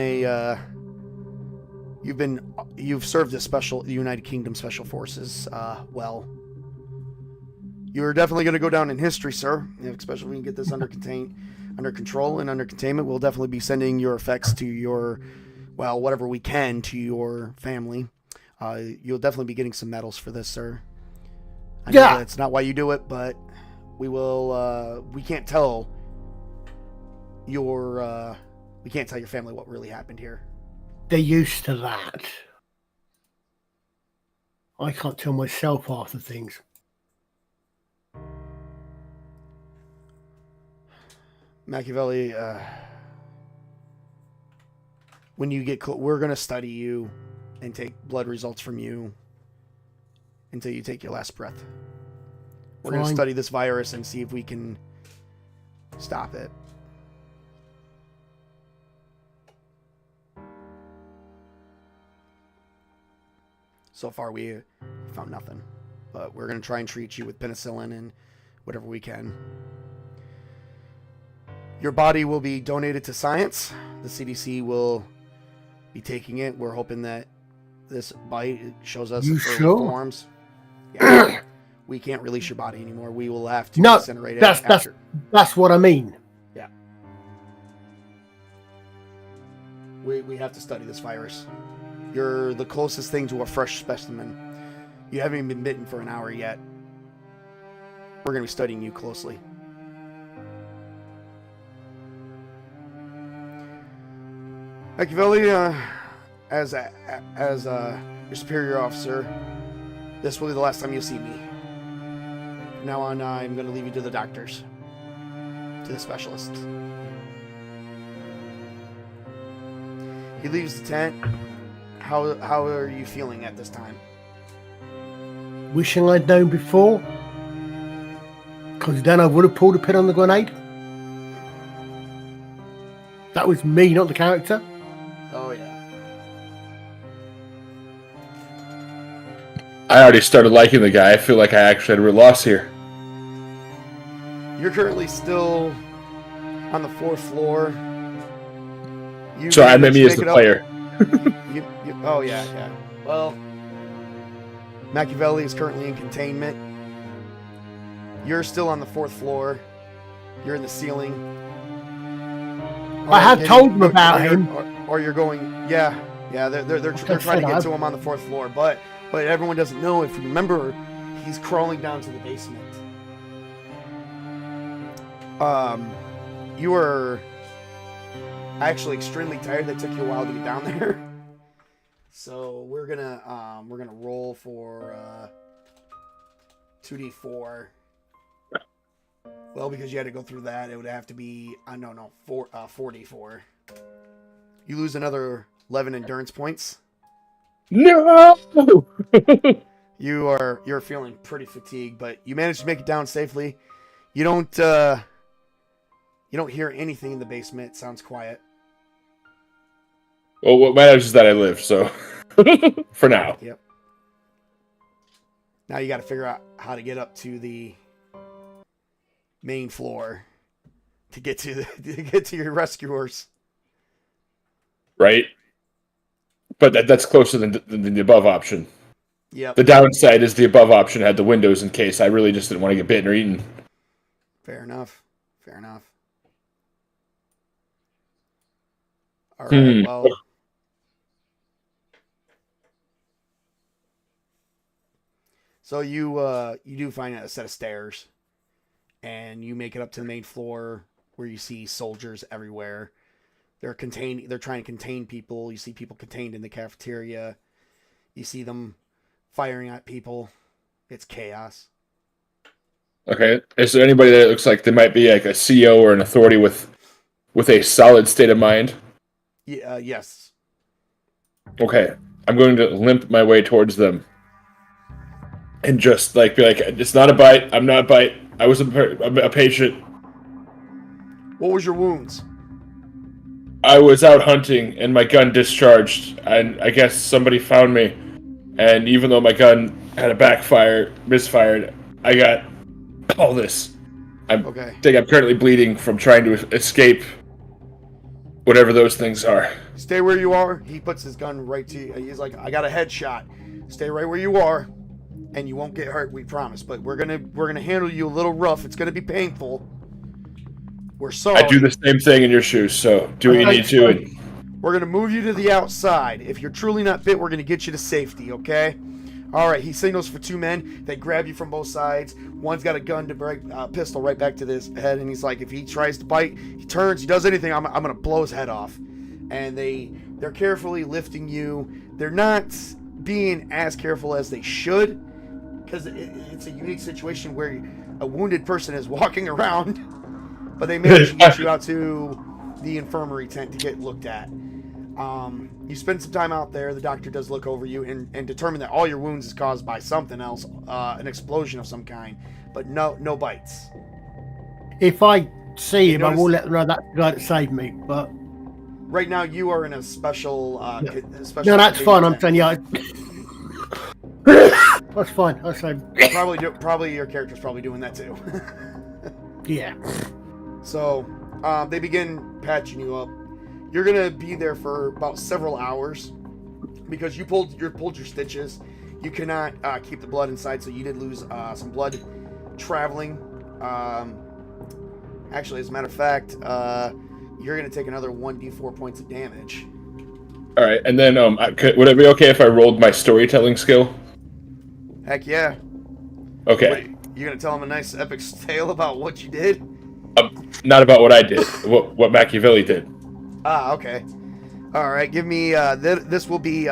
you've served the United Kingdom Special Forces well. You're definitely going to go down in history, sir. Especially when we can get this under control and under containment. We'll definitely be sending your effects to whatever we can to your family. You'll definitely be getting some medals for this, sir. I know that's not why you do it, but we will. We can't tell your family what really happened here. They're used to that. I can't tell myself half the things. McLavelli, when you get we're going to study you and take blood results from you until you take your last breath. We're going to study this virus and see if we can stop it. So far, we found nothing, but we're going to try and treat you with penicillin and whatever we can. Your body will be donated to science. The CDC will be taking it. We're hoping that this bite shows us You early sure? forms. Yeah. We can't release your body anymore. We will have to No, incinerate it that's what I mean. Yeah. We have to study this virus. You're the closest thing to a fresh specimen. You haven't even been bitten for an hour yet. We're going to be studying you closely. McLavelli, as your superior officer, this will be the last time you'll see me. From now on, I'm going to leave you to the doctors, to the specialists. He leaves the tent. How are you feeling at this time? Wishing I'd known before. Because then I would have pulled a pin on the grenade. That was me, not the character. Oh, yeah. I already started liking the guy. I feel like I actually had a real loss here. You're currently still on the 4th floor. So I meant me as the player. Oh, yeah. Well, McLavelli is currently in containment. You're still on the 4th floor. You're in the ceiling. I have told them about him. Or you're going, yeah. They're trying to get to him on the 4th floor, but everyone doesn't know. If you remember, he's crawling down to the basement. You were actually extremely tired. That took you a while to get down there. So we're gonna roll for 2d4. Well, because you had to go through that, it would have to be 4d4. You lose another 11 endurance points. No. You're feeling pretty fatigued, but you managed to make it down safely. You don't hear anything in the basement. It sounds quiet. Well, what matters is that I live, so for now. Yep. Now you got to figure out how to get up to the main floor to get to your rescuers. Right? But that's closer than the above option. Yep. The downside is the above option had the windows in case I really just didn't want to get bitten or eaten. Fair enough. All right, well. So you do find a set of stairs, and you make it up to the main floor where you see soldiers everywhere. They're trying to contain people. You see people contained in the cafeteria. You see them firing at people. It's chaos. Okay. Is there anybody that looks like they might be like a CEO or an authority with a solid state of mind? Yeah. Yes. Okay. I'm going to limp my way towards them. And just be like, it's not a bite. I'm not a bite. I was a patient. What was your wounds? I was out hunting and my gun discharged. And I guess somebody found me. And even though my gun had a misfired, I got all this. I think I'm currently bleeding from trying to escape whatever those things are. Stay where you are. He puts his gun right to you. He's like, I got a headshot. Stay right where you are. And you won't get hurt, we promise. But we're gonna handle you a little rough. It's gonna be painful. We're sorry. I do the same thing in your shoes, so do what you need to. And we're gonna move you to the outside. If you're truly not bit, we're gonna get you to safety, okay? All right. He signals for 2 men. They grab you from both sides. One's got a gun to break pistol right back to his head, and he's like, if he tries to bite, he turns, he does anything, I'm gonna blow his head off. And they're carefully lifting you. They're not being as careful as they should, because it's a unique situation where a wounded person is walking around, but they manage to get you out to the infirmary tent to get looked at. You spend some time out there. The doctor does look over you and determine that all your wounds is caused by something else, an explosion of some kind, but no bites. If I see him, I will let them know that's the guy that saved me. But right now, you are in a special. No, that's fine. I'm saying, yeah. That's fine. I say probably your character's probably doing that too. Yeah. So They begin patching you up. You're gonna be there for about several hours because you pulled your stitches. You cannot keep the blood inside, so you did lose some blood traveling. Actually, as a matter of fact, you're gonna take another 1d4 points of damage. All right, and then would it be okay if I rolled my storytelling skill? Heck yeah. Okay. You're gonna tell him a nice epic tale about what you did? Not about what I did. What Machiavelli did. Ah, okay. All right. Give me. This will be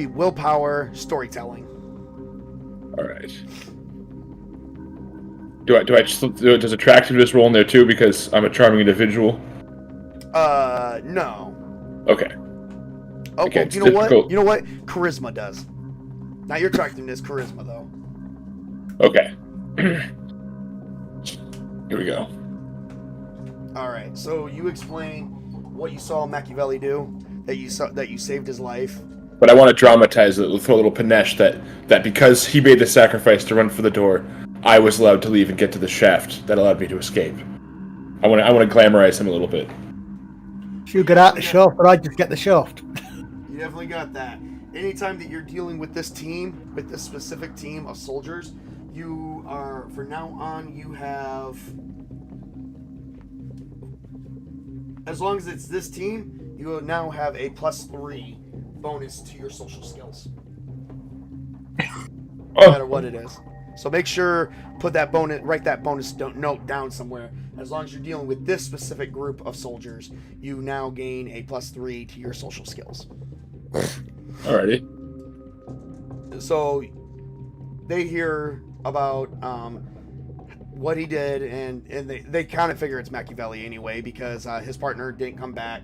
willpower storytelling. All right. Do I just does attractiveness roll in there too because I'm a charming individual? No. Okay. Oh, Okay, well, you know what? You know what? Charisma does. Not your attractiveness, charisma though. Okay. Here we go. All right. So you explain what you saw Machiavelli do. That you saved his life. But I want to dramatize it with a little panache that because he made the sacrifice to run for the door, I was allowed to leave and get to the shaft that allowed me to escape. I want to glamorize him a little bit. You get out the shaft, but I just get the shaft. You definitely got that. Anytime that you're dealing with this team, with this specific team of soldiers, you are, for now on, you have, as long as it's this team, you will now have a +3 bonus to your social skills. No matter what it is. So make sure, write that bonus note down somewhere. As long as you're dealing with this specific group of soldiers, you now gain a +3 to your social skills. Alrighty. So they hear about what he did, and they kind of figure it's Machiavelli anyway because his partner didn't come back.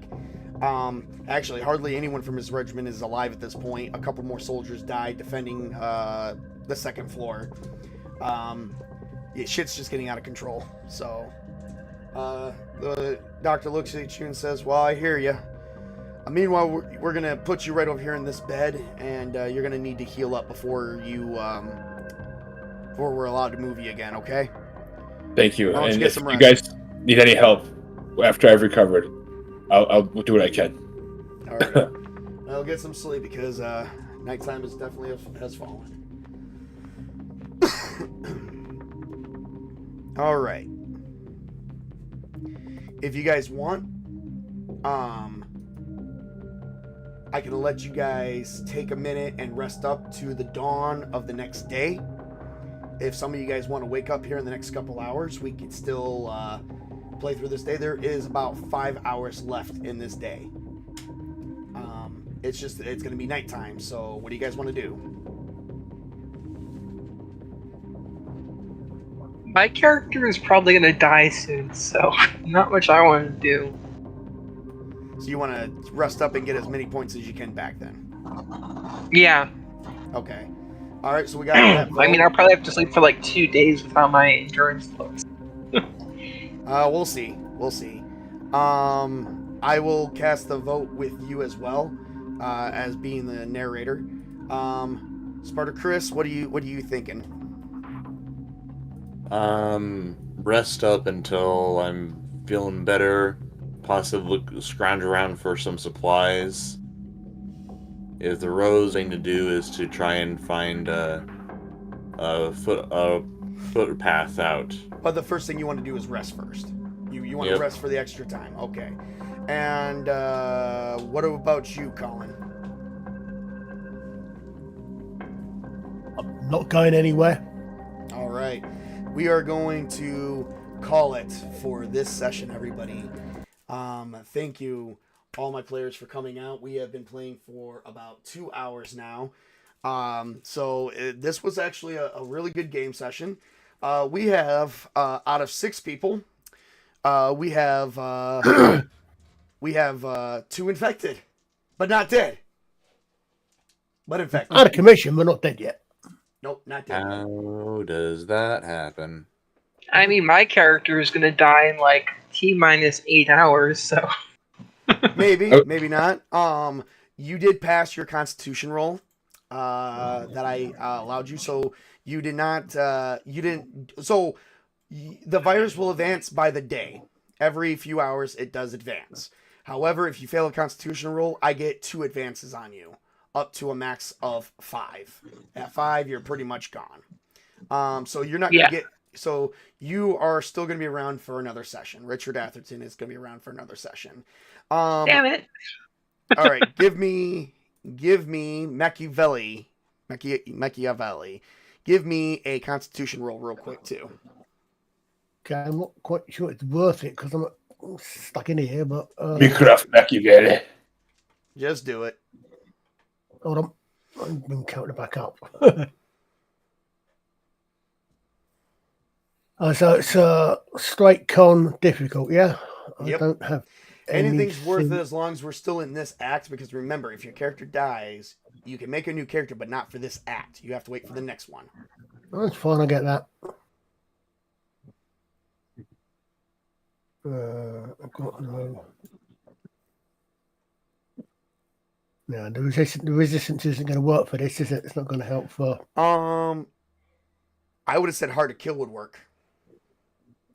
Actually, hardly anyone from his regiment is alive at this point. A couple more soldiers died defending the second floor. Shit's just getting out of control. So the doctor looks at you and says, well, I hear you. Meanwhile, we're going to put you right over here in this bed, and you're going to need to heal up before we're allowed to move you again, okay? Thank you. Why don't you And get if some you rest? guys need any help after I've recovered, I'll do what I can. All right. I'll get some sleep because nighttime is definitely has fallen. All right. If you guys want, I can let you guys take a minute and rest up to the dawn of the next day. If some of you guys want to wake up here in the next couple hours, we can still play through this day. There is about 5 hours left in this day. It's going to be nighttime. So what do you guys want to do? My character is probably gonna die soon, so not much I want to do. So you want to rest up and get as many points as you can back then? Yeah. Okay. All right, so we got that. I mean, I'll probably have to sleep for like 2 days without my endurance looks. We'll see. We'll see. I will cast the vote with you as well, as being the narrator. Spartacus, what are you thinking? Rest up until I'm feeling better. Possibly scrounge around for some supplies. If the Rose thing to do is to try and find a footpath out. But the first thing you want to do is rest first. You want to rest for the extra time. Okay. And what about you, Colin? I'm not going anywhere. All right. We are going to call it for this session, everybody. Thank you, all my players, for coming out. We have been playing for about 2 hours now. This was actually a really good game session. We have, out of 6 people, we have 2 infected, but not dead. But infected. Out of commission, we're not dead yet. Nope, not dead. How does that happen? I mean, my character is gonna die in like T-8 hours, so. Maybe not. You did pass your Constitution roll that I allowed you, so you did not. You didn't. So the virus will advance by the day. Every few hours, it does advance. However, if you fail a Constitution roll, I get 2 advances on you, up to a max of 5. At 5, you're pretty much gone. So you're not going to get. So you are still going to be around for another session. Richard Atherton is going to be around for another session. Damn it! All right, give me Machiavelli. Give me a Constitution roll real quick too. Okay, I'm not quite sure it's worth it because I'm stuck in here, but Mycroft, Machiavelli. Just do it. hold on. I've been counting it back up. So it's straight con difficult, yeah? Yep. I don't have anything's worth it as long as we're still in this act, because remember, if your character dies, you can make a new character, but not for this act. You have to wait for the next one. That's fine, I get that. I've got no. No, the resistance isn't going to work for this, is it? It's not going to help for. I would have said hard to kill would work.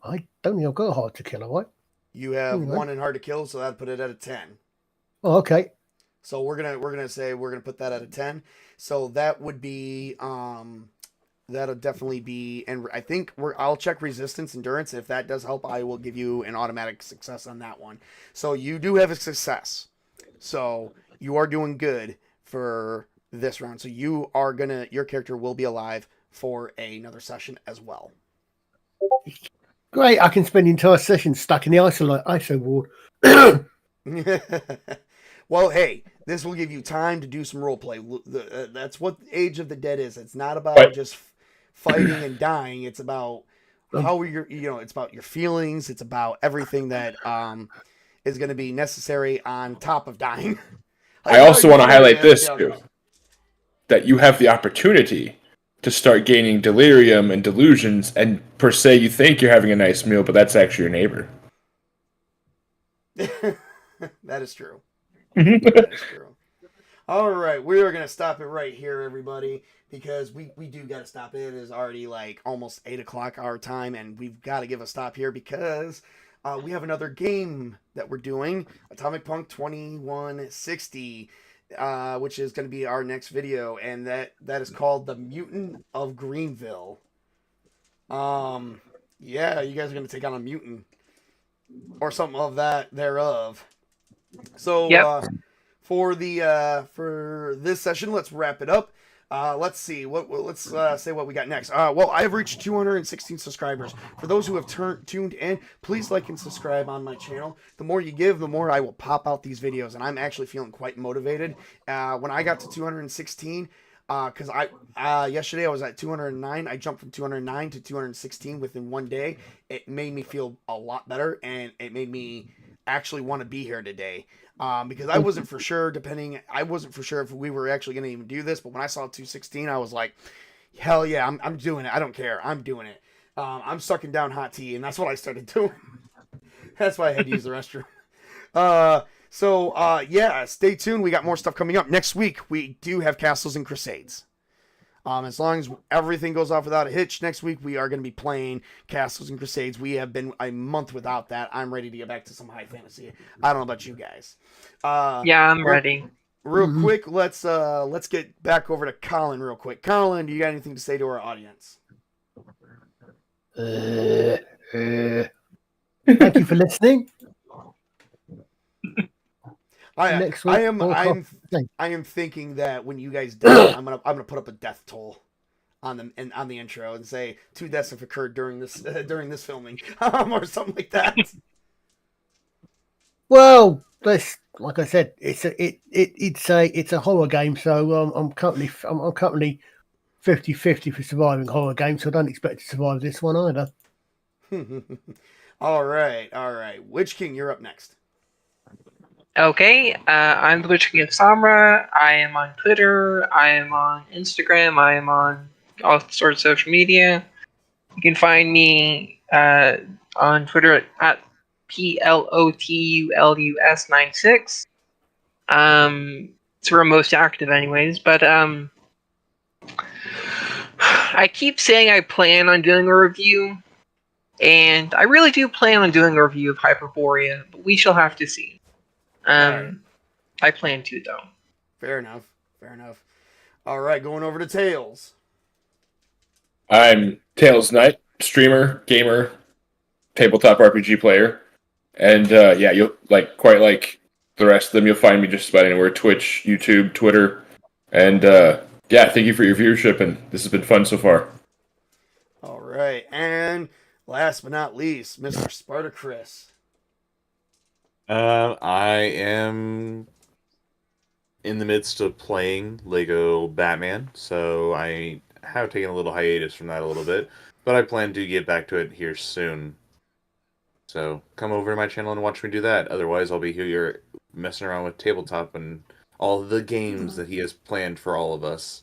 I don't think I've got a hard to kill, have I? You have 1 in hard to kill, so that'd put it at a 10. Oh, okay. So we're gonna put that at a 10. So that would be that'll definitely be, and I think I'll check resistance, endurance. If that does help, I will give you an automatic success on that one. So you do have a success. So you are doing good for this round. So your character will be alive for another session as well. Great, I can spend the entire session stuck in the ISO ward. Well, hey, this will give you time to do some roleplay. That's what Age of the Dead is. It's not about just fighting and dying. It's about how it's about your feelings. It's about everything that is going to be necessary on top of dying. I also want to highlight this too, that you have the opportunity to start gaining delirium and delusions, and per se you think you're having a nice meal, but that's actually your neighbor. That is true. That is true. All right, we are going to stop it right here, everybody, because we do got to stop. It is already like almost 8 o'clock our time, and we've got to give a stop here because we have another game that we're doing, Atomic Punk 2160, which is going to be our next video, and that is called The Mutant of Greenville. Yeah, you guys are going to take on a mutant or something of that thereof. So for this session, let's wrap it up. Let's see let's say what we got next. Well, I've reached 216 subscribers. For those who have tuned in, please like and subscribe on my channel. The more you give, the more I will pop out these videos, and I'm actually feeling quite motivated. When I got to 216, because yesterday I was at 209. I jumped from 209 to 216 within one day. It made me feel a lot better, and it made me actually want to be here today. Because I wasn't for sure if we were actually going to even do this, but when I saw 216, I was like, hell yeah, I'm doing it. I don't care. I'm doing it. I'm sucking down hot tea, and that's what I started doing. That's why I had to use the restroom. Yeah, stay tuned. We got more stuff coming up. Next week, we do have Castles and Crusades. As long as everything goes off without a hitch, next week we are going to be playing Castles and Crusades. We have been a month without that. I'm ready to get back to some high fantasy. I don't know about you guys. Yeah, I'm ready. Real quick, let's get back over to Colin real quick. Colin, do you got anything to say to our audience? Thank you for listening. I am thinking that when you guys die, I'm gonna put up a death toll on the intro and say 2 deaths have occurred during this filming, or something like that. Well, like I said, it's a horror game, so I'm currently 50-50 for surviving horror games, so I don't expect to survive this one either. All right. Witch King, you're up next. Okay, I'm the Witch King of Samra. I am on Twitter. I am on Instagram. I am on all sorts of social media. You can find me on Twitter at PLOTULUS96. It's where I'm most active anyways, but I keep saying I plan on doing a review, And I really do plan on doing a review of Hyperborea, but we shall have to see. Alright. I plan to, though. Fair enough. Fair enough. All right, going over to Tails. I'm Tails Knight, streamer, gamer, tabletop RPG player, and yeah, you'll quite like the rest of them. You'll find me just about anywhere: Twitch, YouTube, Twitter, and yeah. Thank you for your viewership, and this has been fun so far. All right, and last but not least, Mr. Spartacus. I am in the midst of playing Lego Batman, so I have taken a little hiatus from that a little bit, but I plan to get back to it here soon. So come over to my channel and watch me do that. Otherwise, I'll be here messing around with Tabletop and all the games that he has planned for all of us.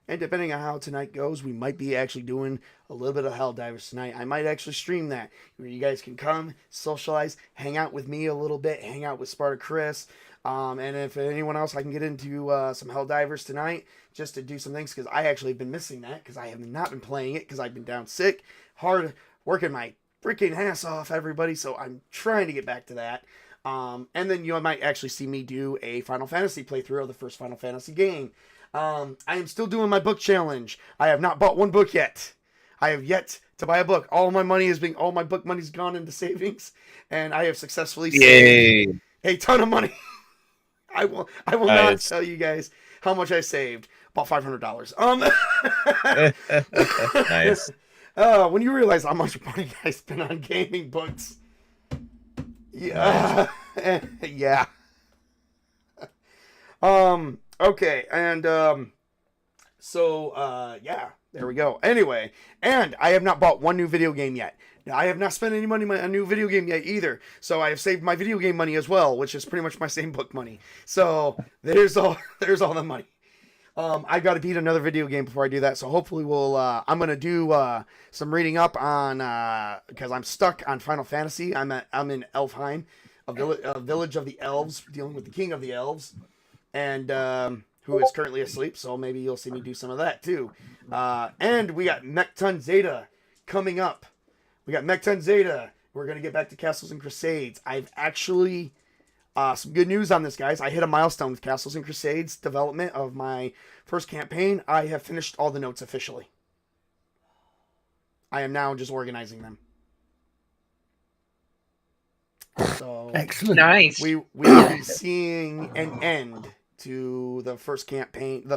And depending on how tonight goes, we might be actually doing a little bit of Helldivers tonight. I might actually stream that, where you guys can come, socialize, hang out with me a little bit, hang out with Spartacus. And if anyone else, I can get into some Helldivers tonight just to do some things, because I actually have been missing that, because I have not been playing it, because I've been down sick, hard working my freaking ass off, everybody. So I'm trying to get back to that. And then you might actually see me do a Final Fantasy playthrough of the first Final Fantasy game. I am still doing my book challenge. I have not bought one book yet. I have yet to buy a book. All my book money's gone into savings, and I have successfully saved a ton of money. I will not tell you guys how much I saved. About $500. Nice. When you realize how much money I spent on gaming books. Yeah. Yeah. Okay, and yeah, there we go. Anyway, and I have not bought one new video game yet. Now, I have not spent any money on a new video game yet either. So I have saved my video game money as well, which is pretty much my same book money. So there's all the money. I got to beat another video game before I do that. So hopefully I'm gonna do some reading up on because I'm stuck on Final Fantasy. I'm in Elfheim, a village of the elves, dealing with the king of the elves, and who is currently asleep. So maybe you'll see me do some of that too. And we got Mechton Zeta coming up. We're going to get back to Castles and Crusades. I've actually, some good news on this, guys. I hit a milestone with Castles and Crusades development of my first campaign. I have finished all the notes officially. I am now just organizing them. So Excellent. Nice. we will be seeing an end to the first campaign, and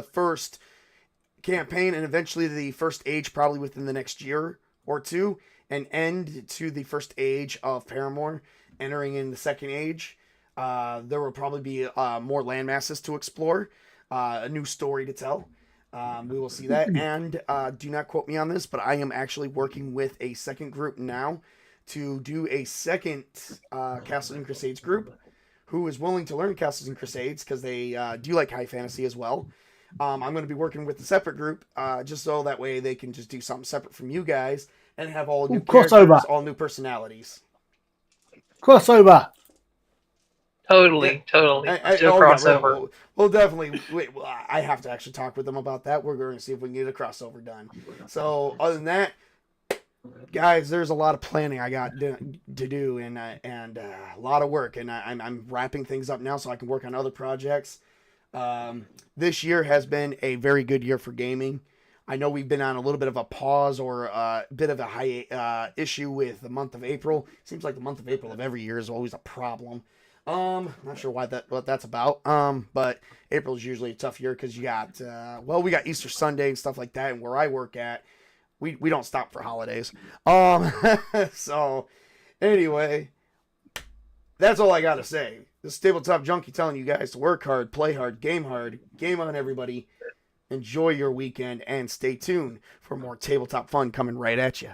eventually the first age, probably within the next year or two. An end to the first age of Paramore, entering in the second age. There will probably be more land masses to explore, a new story to tell. We will see that. And do not quote me on this, but I am actually working with a second group now to do a second Castles and Crusades group who is willing to learn Castles and Crusades because they do like high fantasy as well. I'm going to be working with the separate group just so that way they can just do something separate from you guys. And have all new characters, all new personalities. Crossover. Totally. Let's do a crossover. We'll definitely. I have to actually talk with them about that. We're going to see if we can get a crossover done. So, other than that, guys, there's a lot of planning I got to do, and a lot of work. And I'm wrapping things up now so I can work on other projects. This year has been a very good year for gaming. I know we've been on a little bit of a pause or a bit of a high issue with the month of April. Seems like the month of April of every year is always a problem. Not sure what that's about. But April is usually a tough year because you got we got Easter Sunday and stuff like that, and where I work at, we don't stop for holidays. So anyway, that's all I gotta say. This is Tabletop Junkie telling you guys to work hard, play hard, game on, everybody. Enjoy your weekend and stay tuned for more tabletop fun coming right at you.